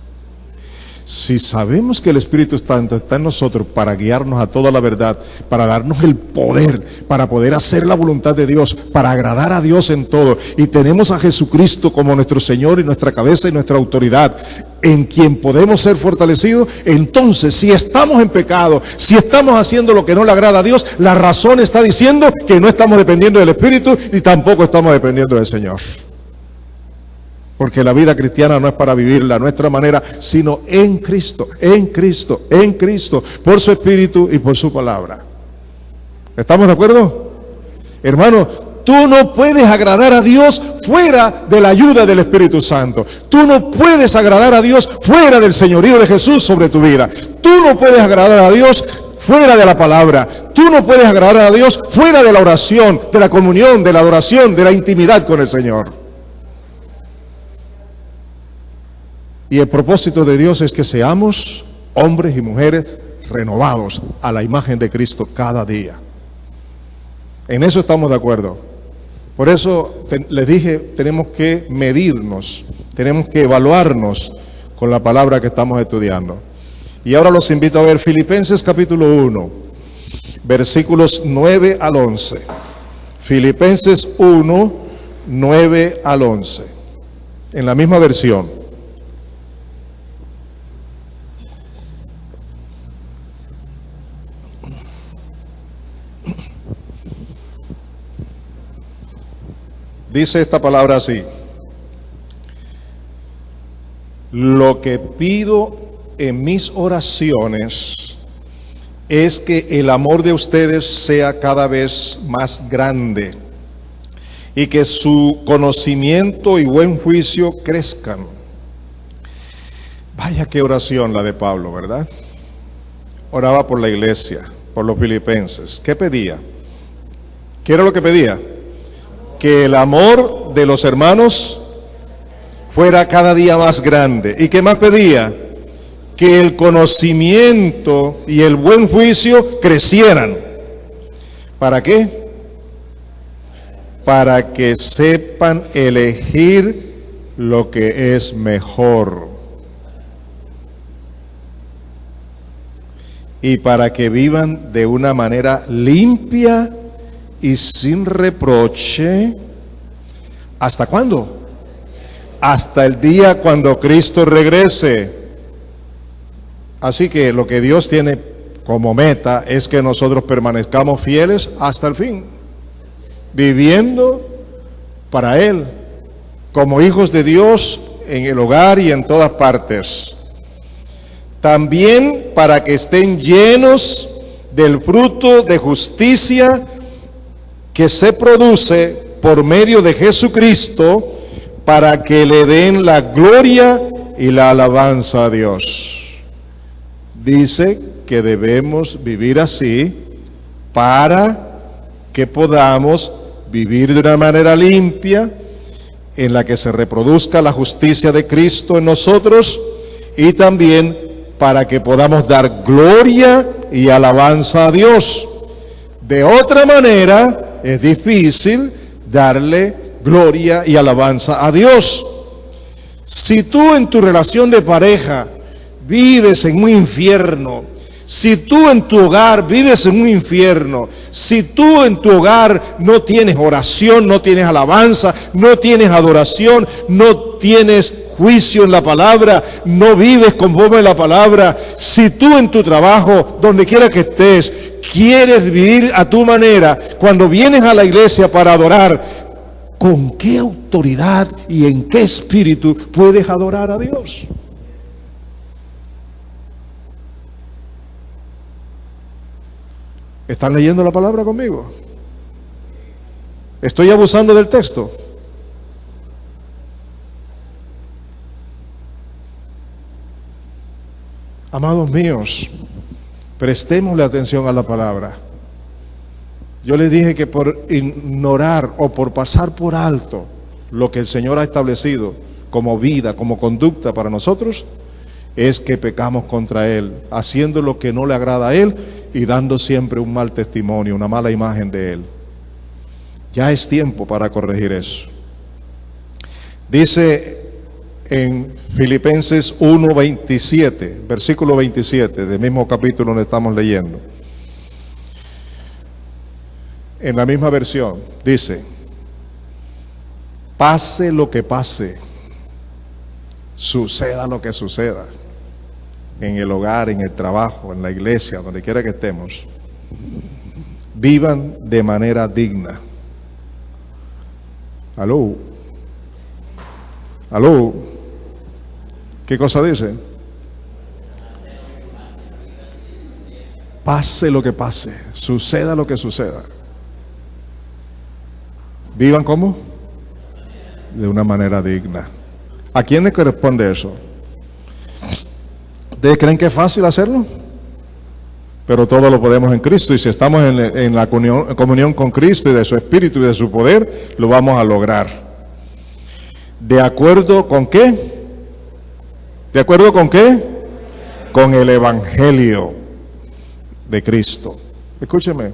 Si sabemos que el Espíritu Santo está en nosotros para guiarnos a toda la verdad, para darnos el poder, para poder hacer la voluntad de Dios, para agradar a Dios en todo, y tenemos a Jesucristo como nuestro Señor y nuestra cabeza y nuestra autoridad, en quien podemos ser fortalecidos, entonces si estamos en pecado, si estamos haciendo lo que no le agrada a Dios, la razón está diciendo que no estamos dependiendo del Espíritu y tampoco estamos dependiendo del Señor. Porque la vida cristiana no es para vivirla a nuestra manera, sino en Cristo, en Cristo, en Cristo, por su Espíritu y por su palabra. ¿Estamos de acuerdo? Hermano, tú no puedes agradar a Dios fuera de la ayuda del Espíritu Santo. Tú no puedes agradar a Dios fuera del señorío de Jesús sobre tu vida. Tú no puedes agradar a Dios fuera de la palabra. Tú no puedes agradar a Dios fuera de la oración, de la comunión, de la adoración, de la intimidad con el Señor. Y el propósito de Dios es que seamos hombres y mujeres renovados a la imagen de Cristo cada día. En eso estamos de acuerdo. Por eso les dije, tenemos que medirnos, tenemos que evaluarnos con la palabra que estamos estudiando. Y ahora los invito a ver Filipenses capítulo 1, versículos 9 al 11. Filipenses 1, 9 al 11. En la misma versión. Dice esta palabra así: lo que pido en mis oraciones es que el amor de ustedes sea cada vez más grande y que su conocimiento y buen juicio crezcan. Vaya qué oración la de Pablo, ¿verdad? Oraba por la iglesia, por los filipenses. ¿Qué pedía? ¿Qué era lo que pedía? Que el amor de los hermanos fuera cada día más grande. ¿Y qué más pedía? Que el conocimiento y el buen juicio crecieran. ¿Para qué? Para que sepan elegir lo que es mejor. Y para que vivan de una manera limpia y sin reproche. ¿Hasta cuándo? Hasta el día cuando Cristo regrese. Así que lo que Dios tiene como meta es que nosotros permanezcamos fieles hasta el fin, viviendo para Él, como hijos de Dios en el hogar y en todas partes. También para que estén llenos del fruto de justicia que se produce por medio de Jesucristo, para que le den la gloria y la alabanza a Dios. Dice que debemos vivir así para que podamos vivir de una manera limpia, en la que se reproduzca la justicia de Cristo en nosotros, y también para que podamos dar gloria y alabanza a Dios. De otra manera, es difícil darle gloria y alabanza a Dios. Si tú en tu relación de pareja vives en un infierno, si tú en tu hogar vives en un infierno, si tú en tu hogar no tienes oración, no tienes alabanza, no tienes adoración, no tienes juicio en la palabra, no vives conforme a la palabra, si tú en tu trabajo, donde quiera que estés, quieres vivir a tu manera, cuando vienes a la iglesia para adorar, ¿con qué autoridad y en qué espíritu puedes adorar a Dios? ¿Están leyendo la palabra conmigo? ¿Estoy abusando del texto? Amados míos, prestémosle atención a la palabra. Yo les dije que por ignorar o por pasar por alto lo que el Señor ha establecido como vida, como conducta para nosotros, es que pecamos contra Él, haciendo lo que no le agrada a Él y dando siempre un mal testimonio, una mala imagen de Él. Ya es tiempo para corregir eso. Dice en Filipenses 1:27, versículo 27, del mismo capítulo donde estamos leyendo. En la misma versión, dice: pase lo que pase, suceda lo que suceda, en el hogar, en el trabajo, en la iglesia, donde quiera que estemos, vivan de manera digna. Aló. Aló. ¿Qué cosa dice? Pase lo que pase, suceda lo que suceda. ¿Vivan cómo? De una manera digna. ¿A quién le corresponde eso? ¿Ustedes creen que es fácil hacerlo? Pero todo lo podemos en Cristo, y si estamos en la comunión con Cristo y de su Espíritu y de su poder, lo vamos a lograr. ¿De acuerdo con qué? ¿De acuerdo con qué? Con el Evangelio de Cristo. Escúcheme,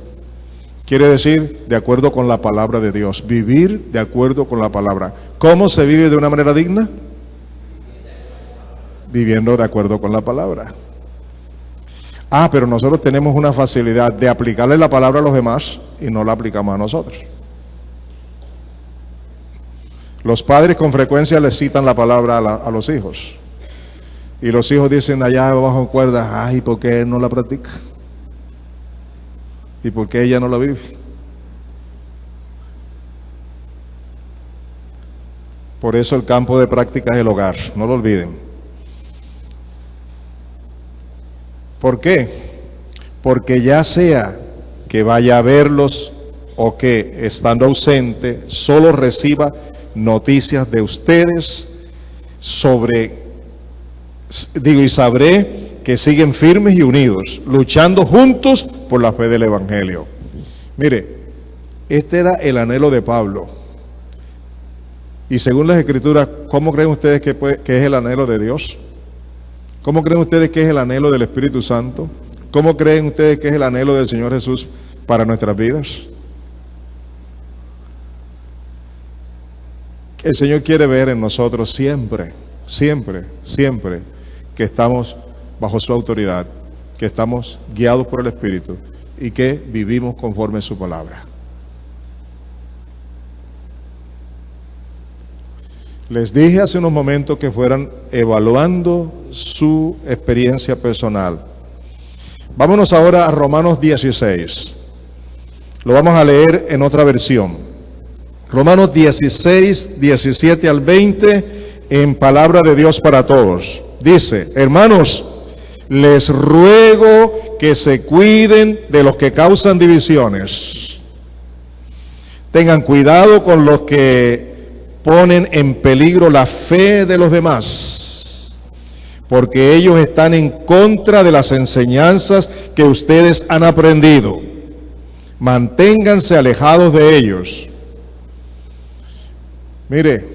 quiere decir de acuerdo con la palabra de Dios, vivir de acuerdo con la palabra. ¿Cómo se vive de una manera digna? Viviendo de acuerdo con la palabra. Pero nosotros tenemos una facilidad de aplicarle la palabra a los demás y no la aplicamos a nosotros. Los padres con frecuencia les citan la palabra a los hijos. Y los hijos dicen allá bajo cuerda: ay, ¿por qué él no la practica? ¿Y por qué ella no la vive? Por eso el campo de práctica es el hogar, no lo olviden. ¿Por qué? Porque ya sea que vaya a verlos o que, estando ausente, solo reciba noticias de ustedes y sabré que siguen firmes y unidos, luchando juntos por la fe del Evangelio. Mire, este era el anhelo de Pablo. Y según las Escrituras, ¿cómo creen ustedes que es el anhelo de Dios? ¿Cómo creen ustedes que es el anhelo del Espíritu Santo? ¿Cómo creen ustedes que es el anhelo del Señor Jesús para nuestras vidas? El Señor quiere ver en nosotros siempre, siempre, siempre que estamos bajo su autoridad, que estamos guiados por el Espíritu y que vivimos conforme a su palabra. Les dije hace unos momentos que fueran evaluando su experiencia personal. Vámonos ahora a Romanos 16. Lo vamos a leer en otra versión. Romanos 16, 17 al 20, en palabra de Dios para todos. Dice: hermanos, les ruego que se cuiden de los que causan divisiones. Tengan cuidado con los que ponen en peligro la fe de los demás, porque ellos están en contra de las enseñanzas que ustedes han aprendido. Manténganse alejados de ellos. Mire,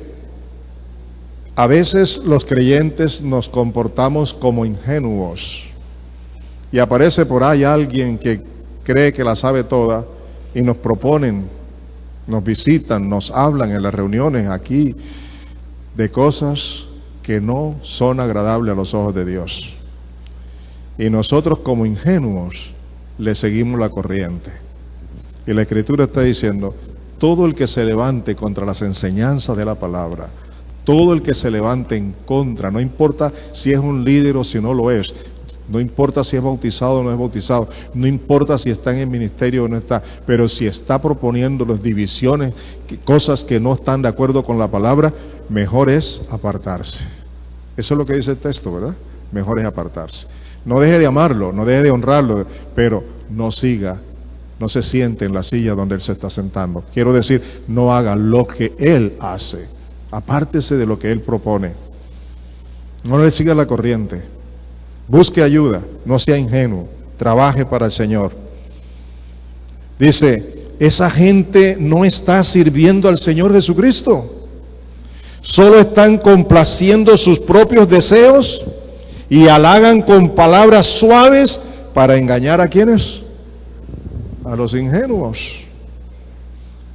a veces los creyentes nos comportamos como ingenuos y aparece por ahí alguien que cree que la sabe toda y nos proponen nos visitan, nos hablan en las reuniones aquí de cosas que no son agradables a los ojos de Dios. Y nosotros como ingenuos le seguimos la corriente. Y la Escritura está diciendo, todo el que se levante contra las enseñanzas de la palabra, todo el que se levante en contra, no importa si es un líder o si no lo es, no importa si es bautizado o no es bautizado, no importa si está en el ministerio o no está, pero si está proponiendo las divisiones, cosas que no están de acuerdo con la palabra, mejor es apartarse. Eso es lo que dice el texto, ¿verdad? Mejor es apartarse. No deje de amarlo, no deje de honrarlo, pero no siga, no se siente en la silla donde él se está sentando. Quiero decir, no haga lo que él hace. Apártese de lo que él propone. No le siga la corriente. Busque ayuda, no sea ingenuo, trabaje para el Señor. Dice, esa gente no está sirviendo al Señor Jesucristo. Solo están complaciendo sus propios deseos y halagan con palabras suaves para engañar ¿a quiénes? A los ingenuos.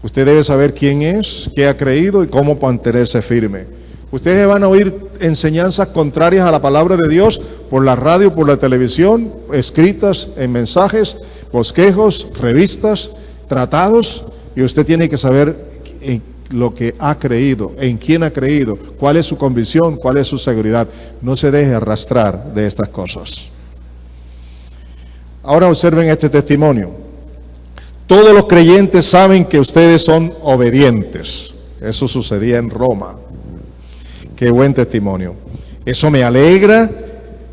Usted debe saber quién es, qué ha creído y cómo mantenerse firme. Ustedes van a oír enseñanzas contrarias a la palabra de Dios por la radio, por la televisión, escritas en mensajes, bosquejos, revistas, tratados, y usted tiene que saber en lo que ha creído, en quién ha creído, cuál es su convicción, cuál es su seguridad. No se deje arrastrar de estas cosas. Ahora observen este testimonio. Todos los creyentes saben que ustedes son obedientes. Eso sucedía en Roma. Qué buen testimonio. Eso me alegra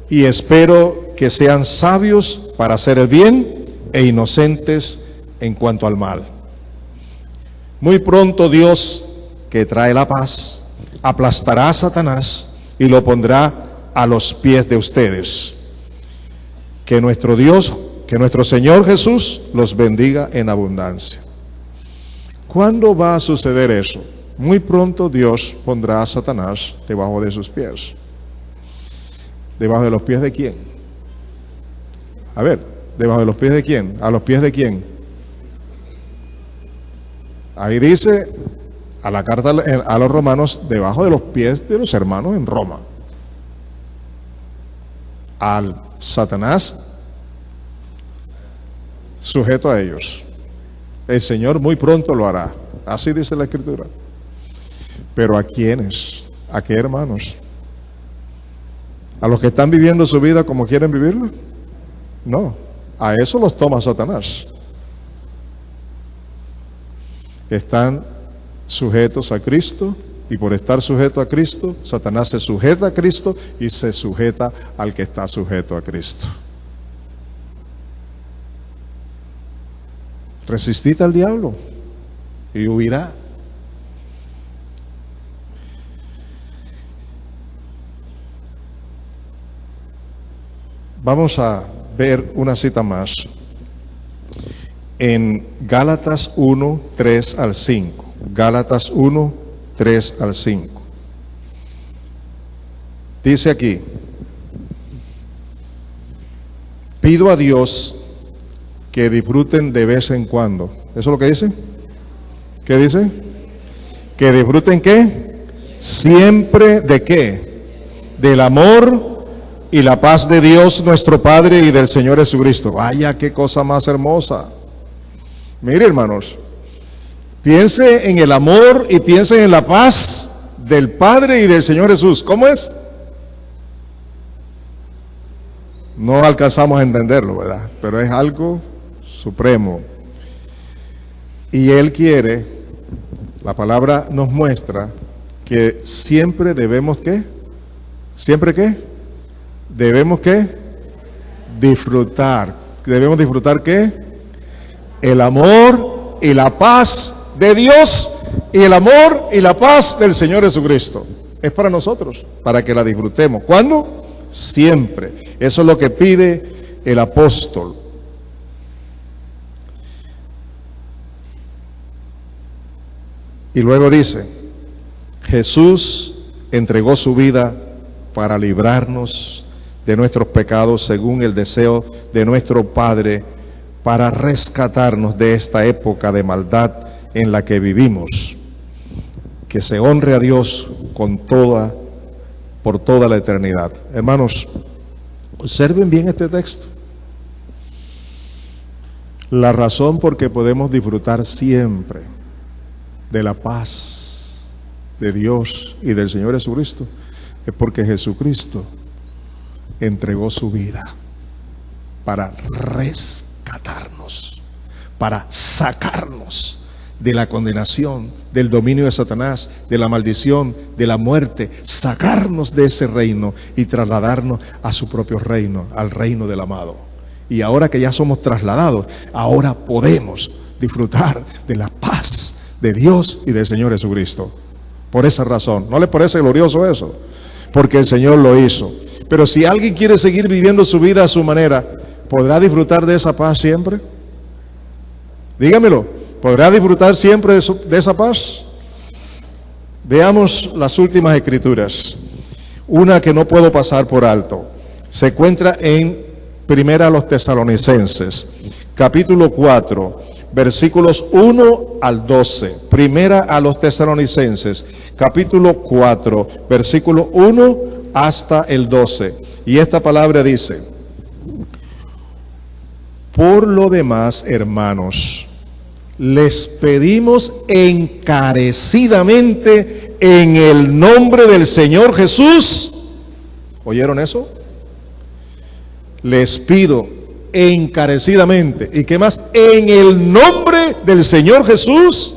y espero que sean sabios para hacer el bien e inocentes en cuanto al mal. Muy pronto Dios, que trae la paz, aplastará a Satanás y lo pondrá a los pies de ustedes. Que nuestro Dios, que nuestro Señor Jesús los bendiga en abundancia. ¿Cuándo va a suceder eso? Muy pronto Dios pondrá a Satanás debajo de sus pies. ¿Debajo de los pies de quién? A ver, ¿debajo de los pies de quién? ¿A los pies de quién? Ahí dice, a la carta a los romanos, debajo de los pies de los hermanos en Roma. Al Satanás, sujeto a ellos. El Señor muy pronto lo hará. Así dice la Escritura. Pero ¿a quiénes? ¿A qué hermanos? ¿A los que están viviendo su vida como quieren vivirla? No, a eso los toma Satanás. Están sujetos a Cristo, y por estar sujeto a Cristo, Satanás se sujeta a Cristo y se sujeta al que está sujeto a Cristo. Resistid al diablo y huirá. Vamos a ver una cita más en Gálatas 1, 3 al 5. Gálatas 1, 3 al 5. Dice aquí, pido a Dios que disfruten de vez en cuando. ¿Eso es lo que dice? ¿Qué dice? Que disfruten ¿qué? Siempre ¿de qué? Del amor y la paz de Dios nuestro Padre y del Señor Jesucristo. Vaya, qué cosa más hermosa. Mire, hermanos, piense en el amor y piense en la paz del Padre y del Señor Jesús. ¿Cómo es? No alcanzamos a entenderlo, ¿verdad? Pero es algo supremo. Y Él quiere, la palabra nos muestra que siempre debemos ¿qué? ¿Siempre qué? Debemos ¿qué? Disfrutar. Debemos disfrutar ¿qué? El amor y la paz de Dios y el amor y la paz del Señor Jesucristo. Es para nosotros, para que la disfrutemos. ¿Cuándo? Siempre. Eso es lo que pide el apóstol. Y luego dice, Jesús entregó su vida para librarnos de nuestros pecados según el deseo de nuestro Padre, para rescatarnos de esta época de maldad en la que vivimos. Que se honre a Dios por toda la eternidad. Hermanos, observen bien este texto. La razón por que podemos disfrutar siempre de la paz de Dios y del Señor Jesucristo es porque Jesucristo entregó su vida para rescatarnos, para sacarnos de la condenación, del dominio de Satanás, de la maldición, de la muerte, sacarnos de ese reino y trasladarnos a su propio reino, al reino del amado. Y ahora que ya somos trasladados, ahora podemos disfrutar de la paz de Dios y del Señor Jesucristo. Por esa razón, ¿no les parece glorioso eso? Porque el Señor lo hizo. Pero si alguien quiere seguir viviendo su vida a su manera, ¿podrá disfrutar de esa paz siempre? Dígamelo. ¿Podrá disfrutar siempre de esa paz? Veamos las últimas escrituras. Una que no puedo pasar por alto. Se encuentra en Primera a los Tesalonicenses, capítulo 4, versículos 1 al 12. Primera a los Tesalonicenses, capítulo 4, versículo 1 hasta el 12. Y esta palabra dice: por lo demás, hermanos, les pedimos encarecidamente en el nombre del Señor Jesús. ¿Oyeron eso? Les pido encarecidamente. ¿Y qué más? En el nombre del Señor Jesús,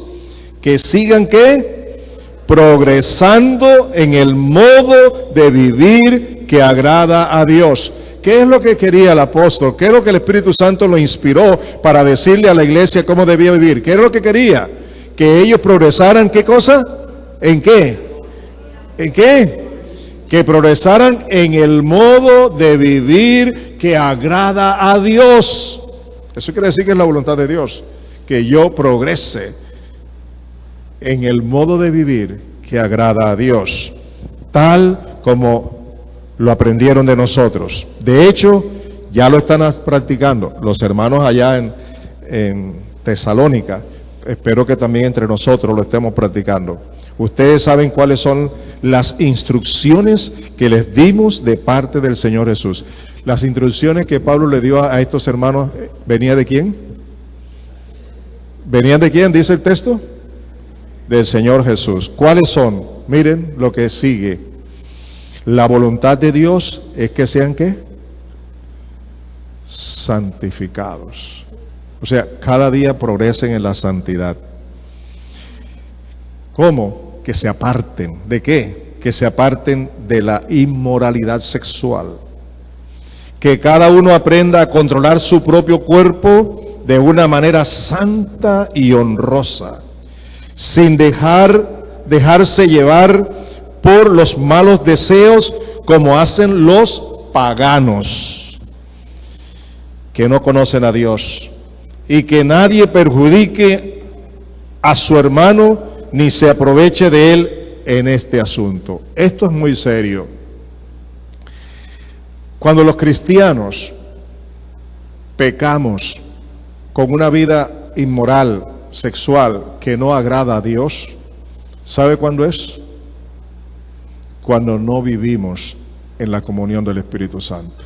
que sigan ¿qué? Progresando en el modo de vivir que agrada a Dios. ¿Qué es lo que quería el apóstol? ¿Qué es lo que el Espíritu Santo lo inspiró para decirle a la iglesia cómo debía vivir? ¿Qué es lo que quería? Que ellos progresaran, ¿qué cosa? ¿En qué? ¿En qué? Que progresaran en el modo de vivir que agrada a Dios. Eso quiere decir que es la voluntad de Dios, que yo progrese en el modo de vivir que agrada a Dios, tal como lo aprendieron de nosotros. De hecho, ya lo están practicando los hermanos allá en Tesalónica. Espero que también entre nosotros lo estemos practicando. Ustedes saben cuáles son las instrucciones que les dimos de parte del Señor Jesús. Las instrucciones que Pablo le dio a estos hermanos, ¿venía de quién? ¿Venían de quién, dice el texto? Del Señor Jesús. ¿Cuáles son? Miren lo que sigue. La voluntad de Dios es que sean ¿qué? Santificados. O sea, cada día progresen en la santidad. ¿Cómo? Que se aparten. ¿De qué? Que se aparten de la inmoralidad sexual. Que cada uno aprenda a controlar su propio cuerpo de una manera santa y honrosa, sin dejarse llevar por los malos deseos como hacen los paganos que no conocen a Dios, y que nadie perjudique a su hermano ni se aproveche de él en este asunto. Esto es muy serio. Cuando los cristianos pecamos con una vida inmoral, sexual, que no agrada a Dios, ¿sabe cuándo es? Cuando no vivimos en la comunión del Espíritu Santo,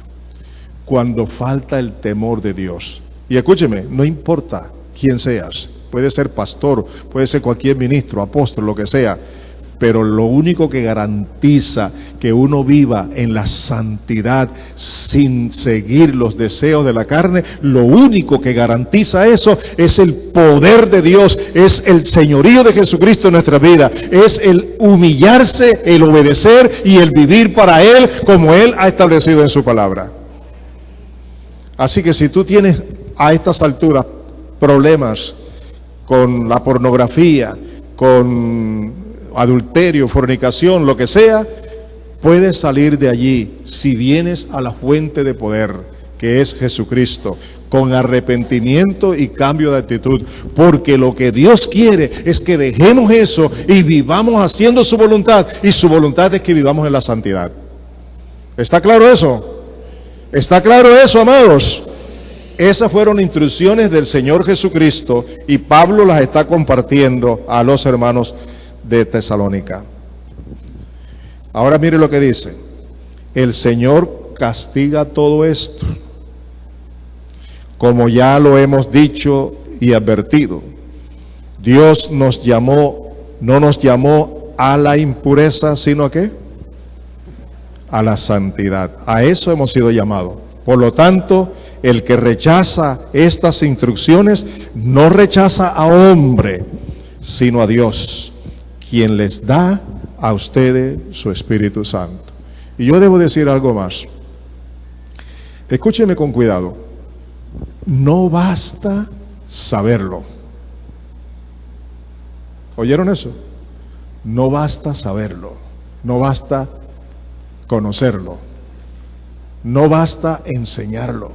cuando falta el temor de Dios. Y escúcheme, no importa quién seas, puede ser pastor, puede ser cualquier ministro, apóstol, lo que sea, pero lo único que garantiza que uno viva en la santidad sin seguir los deseos de la carne, lo único que garantiza eso es el poder de Dios, es el señorío de Jesucristo en nuestra vida, es el humillarse, el obedecer y el vivir para Él como Él ha establecido en su palabra. Así que si tú tienes a estas alturas problemas con la pornografía, con adulterio, fornicación, lo que sea, puedes salir de allí si vienes a la fuente de poder, que es Jesucristo, con arrepentimiento y cambio de actitud, porque lo que Dios quiere es que dejemos eso y vivamos haciendo su voluntad, y su voluntad es que vivamos en la santidad. ¿Está claro eso? ¿Está claro eso, amados? Esas fueron instrucciones del Señor Jesucristo y Pablo las está compartiendo a los hermanos de Tesalónica. Ahora mire lo que dice. El Señor castiga todo esto, como ya lo hemos dicho y advertido. Dios no nos llamó a la impureza, sino ¿a qué? A la santidad. A eso hemos sido llamados. Por lo tanto, el que rechaza estas instrucciones no rechaza a hombre, sino a Dios, quien les da a ustedes su Espíritu Santo. Y yo debo decir algo más. Escúcheme con cuidado. No basta saberlo. ¿Oyeron eso? No basta saberlo. No basta conocerlo. No basta enseñarlo.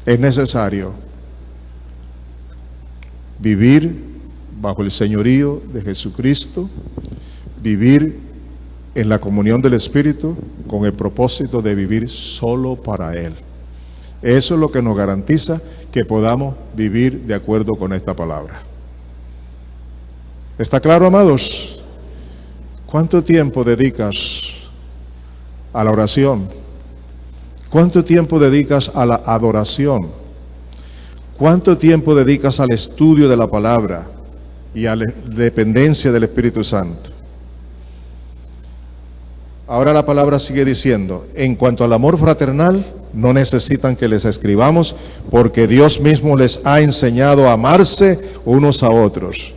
Es necesario vivir bajo el señorío de Jesucristo, vivir en la comunión del Espíritu con el propósito de vivir solo para Él. Eso es lo que nos garantiza que podamos vivir de acuerdo con esta palabra. ¿Está claro, amados? ¿Cuánto tiempo dedicas a la oración? ¿Cuánto tiempo dedicas a la adoración? ¿Cuánto tiempo dedicas al estudio de la palabra y a la dependencia del Espíritu Santo? Ahora la palabra sigue diciendo, en cuanto al amor fraternal, no necesitan que les escribamos, porque Dios mismo les ha enseñado a amarse unos a otros.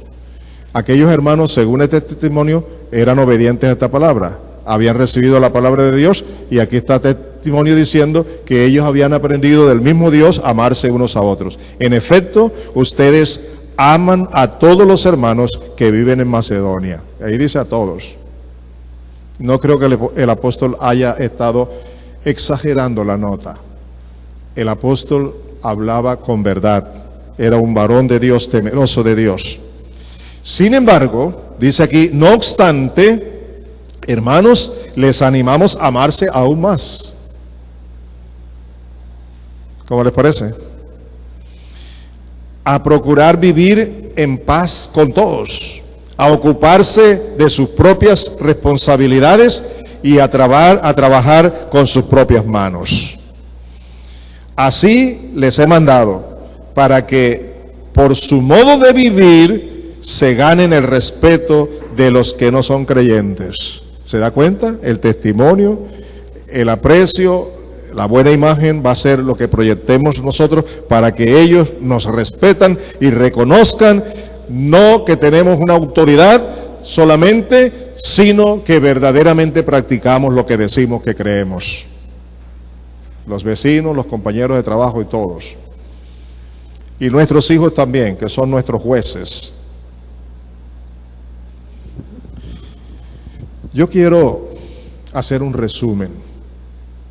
Aquellos hermanos, según este testimonio, eran obedientes a esta palabra. Habían recibido la palabra de Dios y aquí está testimonio diciendo que ellos habían aprendido del mismo Dios a amarse unos a otros. En efecto, ustedes aman a todos los hermanos que viven en Macedonia. Ahí dice a todos. No creo que el apóstol haya estado exagerando la nota. El apóstol hablaba con verdad. Era un varón de Dios, temeroso de Dios. Sin embargo, dice aquí, no obstante, hermanos, les animamos a amarse aún más. ¿Cómo les parece? A procurar vivir en paz con todos, a ocuparse de sus propias responsabilidades y a trabajar con sus propias manos. Así les he mandado, para que por su modo de vivir se ganen el respeto de los que no son creyentes. ¿Se da cuenta? El testimonio, el aprecio, la buena imagen va a ser lo que proyectemos nosotros para que ellos nos respetan y reconozcan no que tenemos una autoridad solamente, sino que verdaderamente practicamos lo que decimos que creemos. Los vecinos, los compañeros de trabajo y todos. Y nuestros hijos también, que son nuestros jueces. Yo quiero hacer un resumen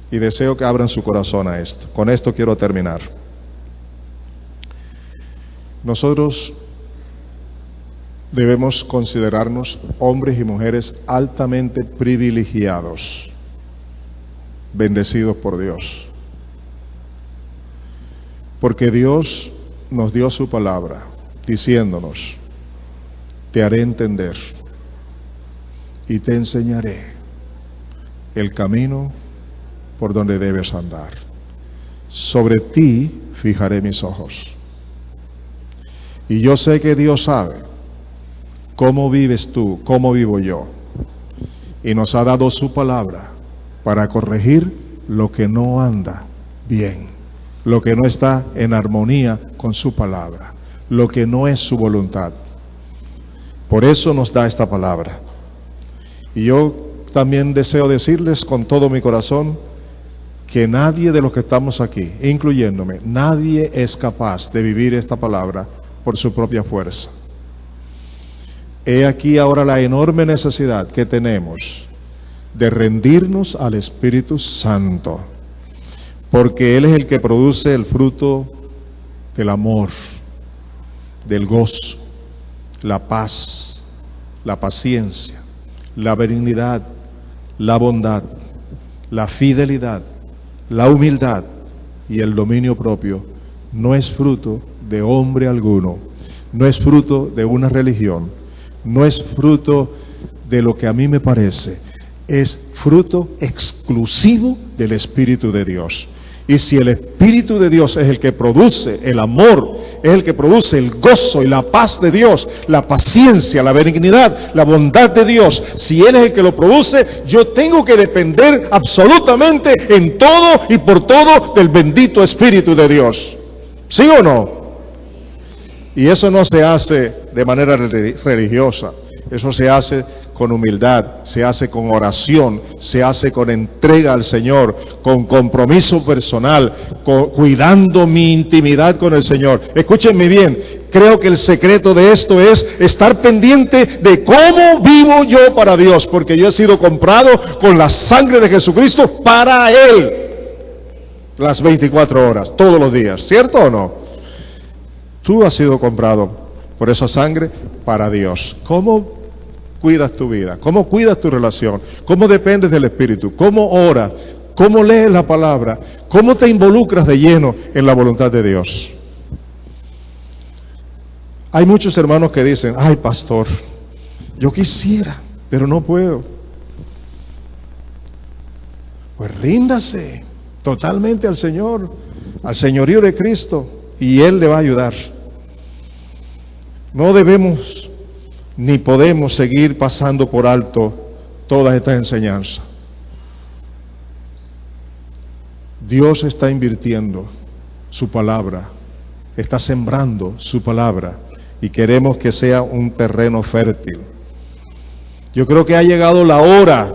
y deseo que abran su corazón a esto. Con esto quiero terminar. Nosotros debemos considerarnos hombres y mujeres altamente privilegiados, bendecidos por Dios. Porque Dios nos dio su palabra diciéndonos, te haré entender y te enseñaré el camino por donde debes andar. Sobre ti fijaré mis ojos. Y yo sé que Dios sabe cómo vives tú, cómo vivo yo. Y nos ha dado su palabra para corregir lo que no anda bien, lo que no está en armonía con su palabra, lo que no es su voluntad. Por eso nos da esta palabra. Y yo también deseo decirles con todo mi corazón que nadie de los que estamos aquí, incluyéndome, nadie es capaz de vivir esta palabra por su propia fuerza. He aquí ahora la enorme necesidad que tenemos de rendirnos al Espíritu Santo, porque Él es el que produce el fruto del amor, del gozo, la paz, la paciencia, la benignidad, la bondad, la fidelidad, la humildad, y el dominio propio no es fruto de hombre alguno, no es fruto de una religión, no es fruto de lo que a mí me parece, es fruto exclusivo del Espíritu de Dios. Y si el Espíritu de Dios es el que produce el amor, es el que produce el gozo y la paz de Dios, la paciencia, la benignidad, la bondad de Dios, si Él es el que lo produce, yo tengo que depender absolutamente en todo y por todo del bendito Espíritu de Dios. ¿Sí o no? Y eso no se hace de manera religiosa, eso se hace con humildad, se hace con oración, se hace con entrega al Señor, con compromiso personal, cuidando mi intimidad con el Señor. Escúchenme bien, creo que el secreto de esto es estar pendiente de cómo vivo yo para Dios, porque yo he sido comprado con la sangre de Jesucristo para Él, las 24 horas, todos los días, ¿cierto o no? Tú has sido comprado por esa sangre para Dios. ¿Cómo cuidas tu vida? ¿Cómo cuidas tu relación? ¿Cómo dependes del Espíritu? ¿Cómo oras? ¿Cómo lees la palabra? ¿Cómo te involucras de lleno en la voluntad de Dios? Hay muchos hermanos que dicen, ay pastor, yo quisiera, pero no puedo. Pues ríndase totalmente al Señor, al señorío de Cristo, y Él le va a ayudar. No debemos ni podemos seguir pasando por alto todas estas enseñanzas. Dios está invirtiendo su palabra, está sembrando su palabra y queremos que sea un terreno fértil. Yo creo que ha llegado la hora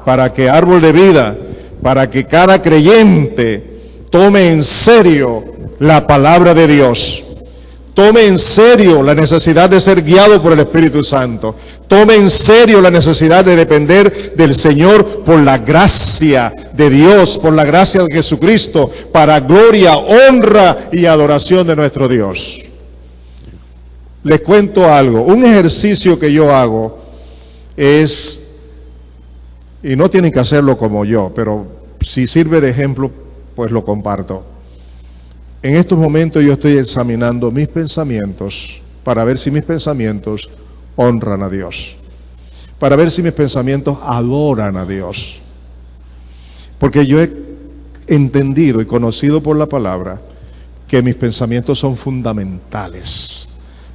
para que Árbol de Vida, para que cada creyente tome en serio la palabra de Dios. Tome en serio la necesidad de ser guiado por el Espíritu Santo. Tome en serio la necesidad de depender del Señor por la gracia de Dios, por la gracia de Jesucristo, para gloria, honra y adoración de nuestro Dios. Les cuento algo. Un ejercicio que yo hago es, y no tienen que hacerlo como yo, pero si sirve de ejemplo, pues lo comparto. En estos momentos yo estoy examinando mis pensamientos para ver si mis pensamientos honran a Dios, para ver si mis pensamientos adoran a Dios. Porque yo he entendido y conocido por la palabra que mis pensamientos son fundamentales,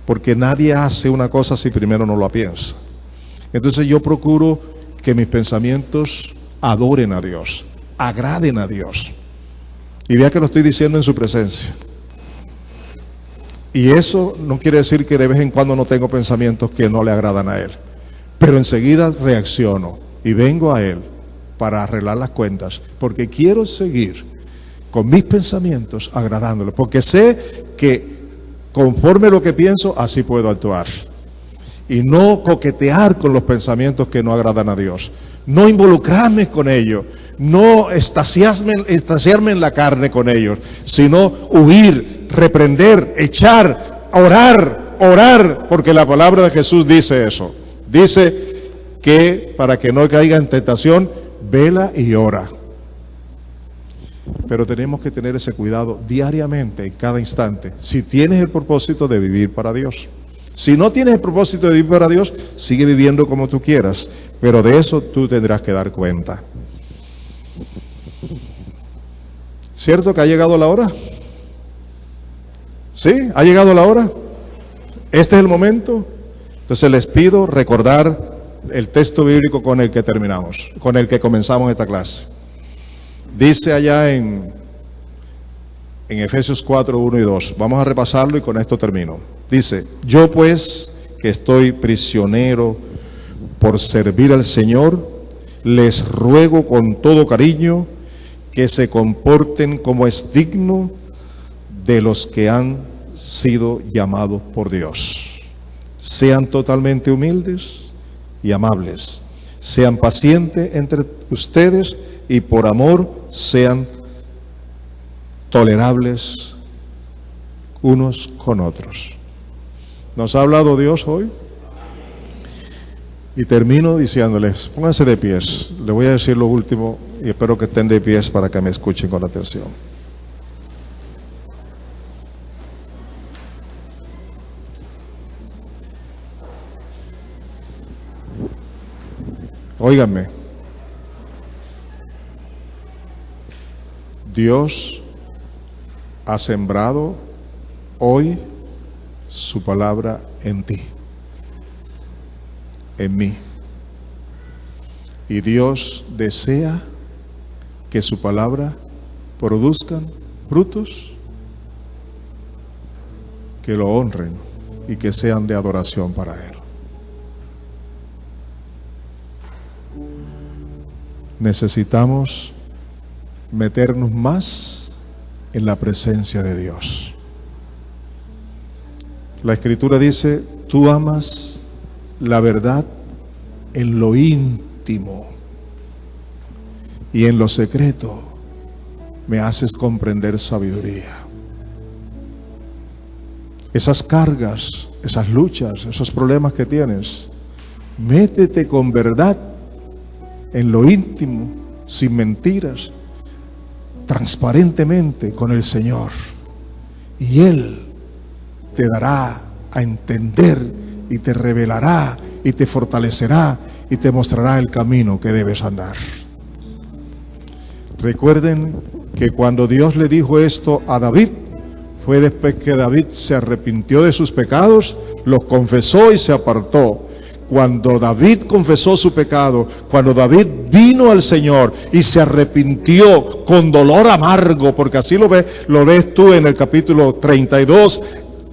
porque nadie hace una cosa si primero no lo piensa. Entonces yo procuro que mis pensamientos adoren a Dios, agraden a Dios. Y vea que lo estoy diciendo en su presencia. Y eso no quiere decir que de vez en cuando no tengo pensamientos que no le agradan a Él. Pero enseguida reacciono y vengo a Él para arreglar las cuentas. Porque quiero seguir con mis pensamientos agradándole. Porque sé que conforme lo que pienso, así puedo actuar. Y no coquetear con los pensamientos que no agradan a Dios. No involucrarme con ellos. No extasiarme en la carne con ellos, sino huir, reprender, echar, orar, porque la palabra de Jesús dice eso. Dice que para que no caiga en tentación, vela y ora. Pero tenemos que tener ese cuidado diariamente, en cada instante, si tienes el propósito de vivir para Dios. Si no tienes el propósito de vivir para Dios, sigue viviendo como tú quieras, pero de eso tú tendrás que dar cuenta. ¿Cierto que ha llegado la hora? ¿Sí? ¿Ha llegado la hora? ¿Este es el momento? Entonces les pido recordar el texto bíblico con el que terminamos, con el que comenzamos esta clase. Dice allá en Efesios 4, 1 y 2. Vamos a repasarlo y con esto termino. Dice, yo pues que estoy prisionero por servir al Señor, les ruego con todo cariño que se comporten como es digno de los que han sido llamados por Dios. Sean totalmente humildes y amables. Sean pacientes entre ustedes y por amor sean tolerables unos con otros. ¿Nos ha hablado Dios hoy? Y termino diciéndoles, pónganse de pies. Les voy a decir lo último y espero que estén de pies para que me escuchen con atención. Óiganme, Dios ha sembrado hoy su palabra en ti, en mí. Y Dios desea que su palabra produzcan frutos que lo honren y que sean de adoración para Él. Necesitamos meternos más en la presencia de Dios. La Escritura dice: tú amas la verdad en lo íntimo y en lo secreto me haces comprender sabiduría. Esas cargas, esas luchas, esos problemas que tienes, métete con verdad en lo íntimo, sin mentiras, transparentemente con el Señor, y Él te dará a entender y te revelará y te fortalecerá y te mostrará el camino que debes andar. Recuerden que cuando Dios le dijo esto a David, fue después que David se arrepintió de sus pecados, los confesó y se apartó. Cuando David confesó su pecado, cuando David vino al Señor y se arrepintió con dolor amargo, porque así lo ves tú en el capítulo 32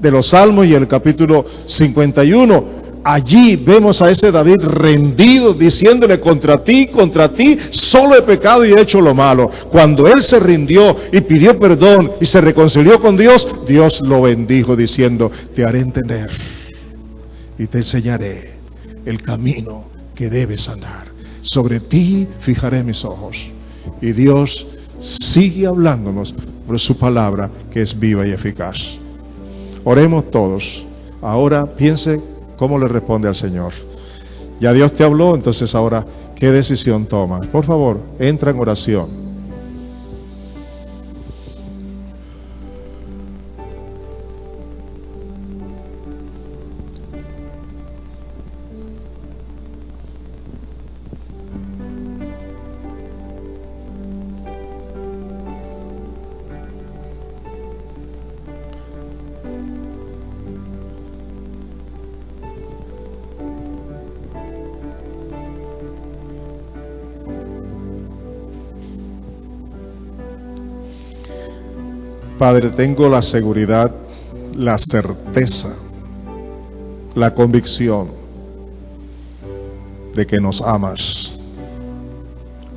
de los Salmos y el capítulo 51. Allí vemos a ese David rendido, diciéndole: contra ti, solo he pecado y he hecho lo malo. Cuando él se rindió y pidió perdón y se reconcilió con Dios, Dios lo bendijo diciendo: te haré entender y te enseñaré el camino que debes andar. Sobre ti fijaré mis ojos. Y Dios sigue hablándonos por su palabra, que es viva y eficaz. Oremos todos. Ahora piense cómo le responde al Señor. Ya Dios te habló, entonces ahora, ¿qué decisión tomas? Por favor, entra en oración. Padre, tengo la seguridad, la certeza, la convicción de que nos amas.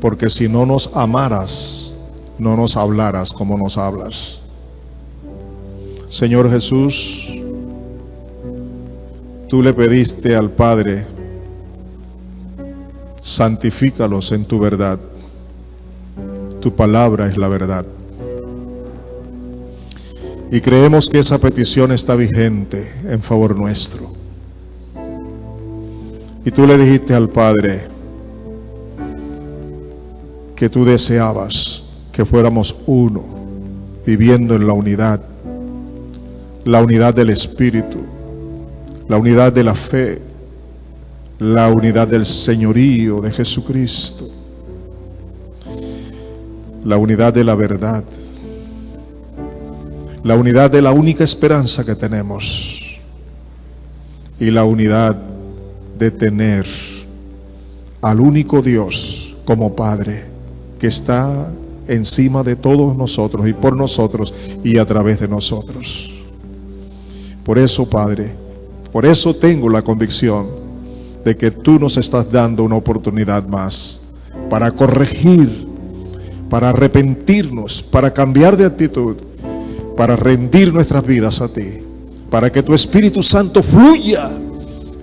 Porque si no nos amaras, no nos hablaras como nos hablas. Señor Jesús, tú le pediste al Padre: santifícalos en tu verdad. Tu palabra es la verdad. Y creemos que esa petición está vigente en favor nuestro. Y tú le dijiste al Padre que tú deseabas que fuéramos uno, viviendo en la unidad del Espíritu, la unidad de la fe, la unidad del señorío de Jesucristo, la unidad de la verdad, la unidad de la única esperanza que tenemos, y la unidad de tener al único Dios como Padre, que está encima de todos nosotros y por nosotros y a través de nosotros. Por eso, Padre, por eso tengo la convicción de que tú nos estás dando una oportunidad más para corregir, para arrepentirnos, para cambiar de actitud, para rendir nuestras vidas a ti, para que tu Espíritu Santo fluya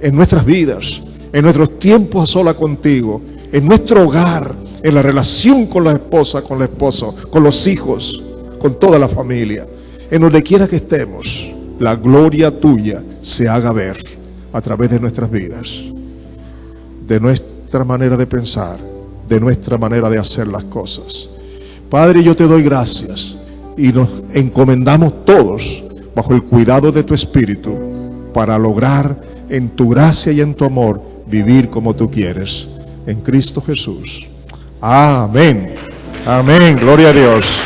en nuestras vidas, en nuestros tiempos a sola contigo, en nuestro hogar, en la relación con la esposa, con el esposo, con los hijos, con toda la familia, en donde quiera que estemos. La gloria tuya se haga ver a través de nuestras vidas, de nuestra manera de pensar, de nuestra manera de hacer las cosas. Padre, yo te doy gracias y nos encomendamos todos bajo el cuidado de tu Espíritu para lograr en tu gracia y en tu amor vivir como tú quieres. en Cristo Jesús. Amén. Amén. Gloria a Dios.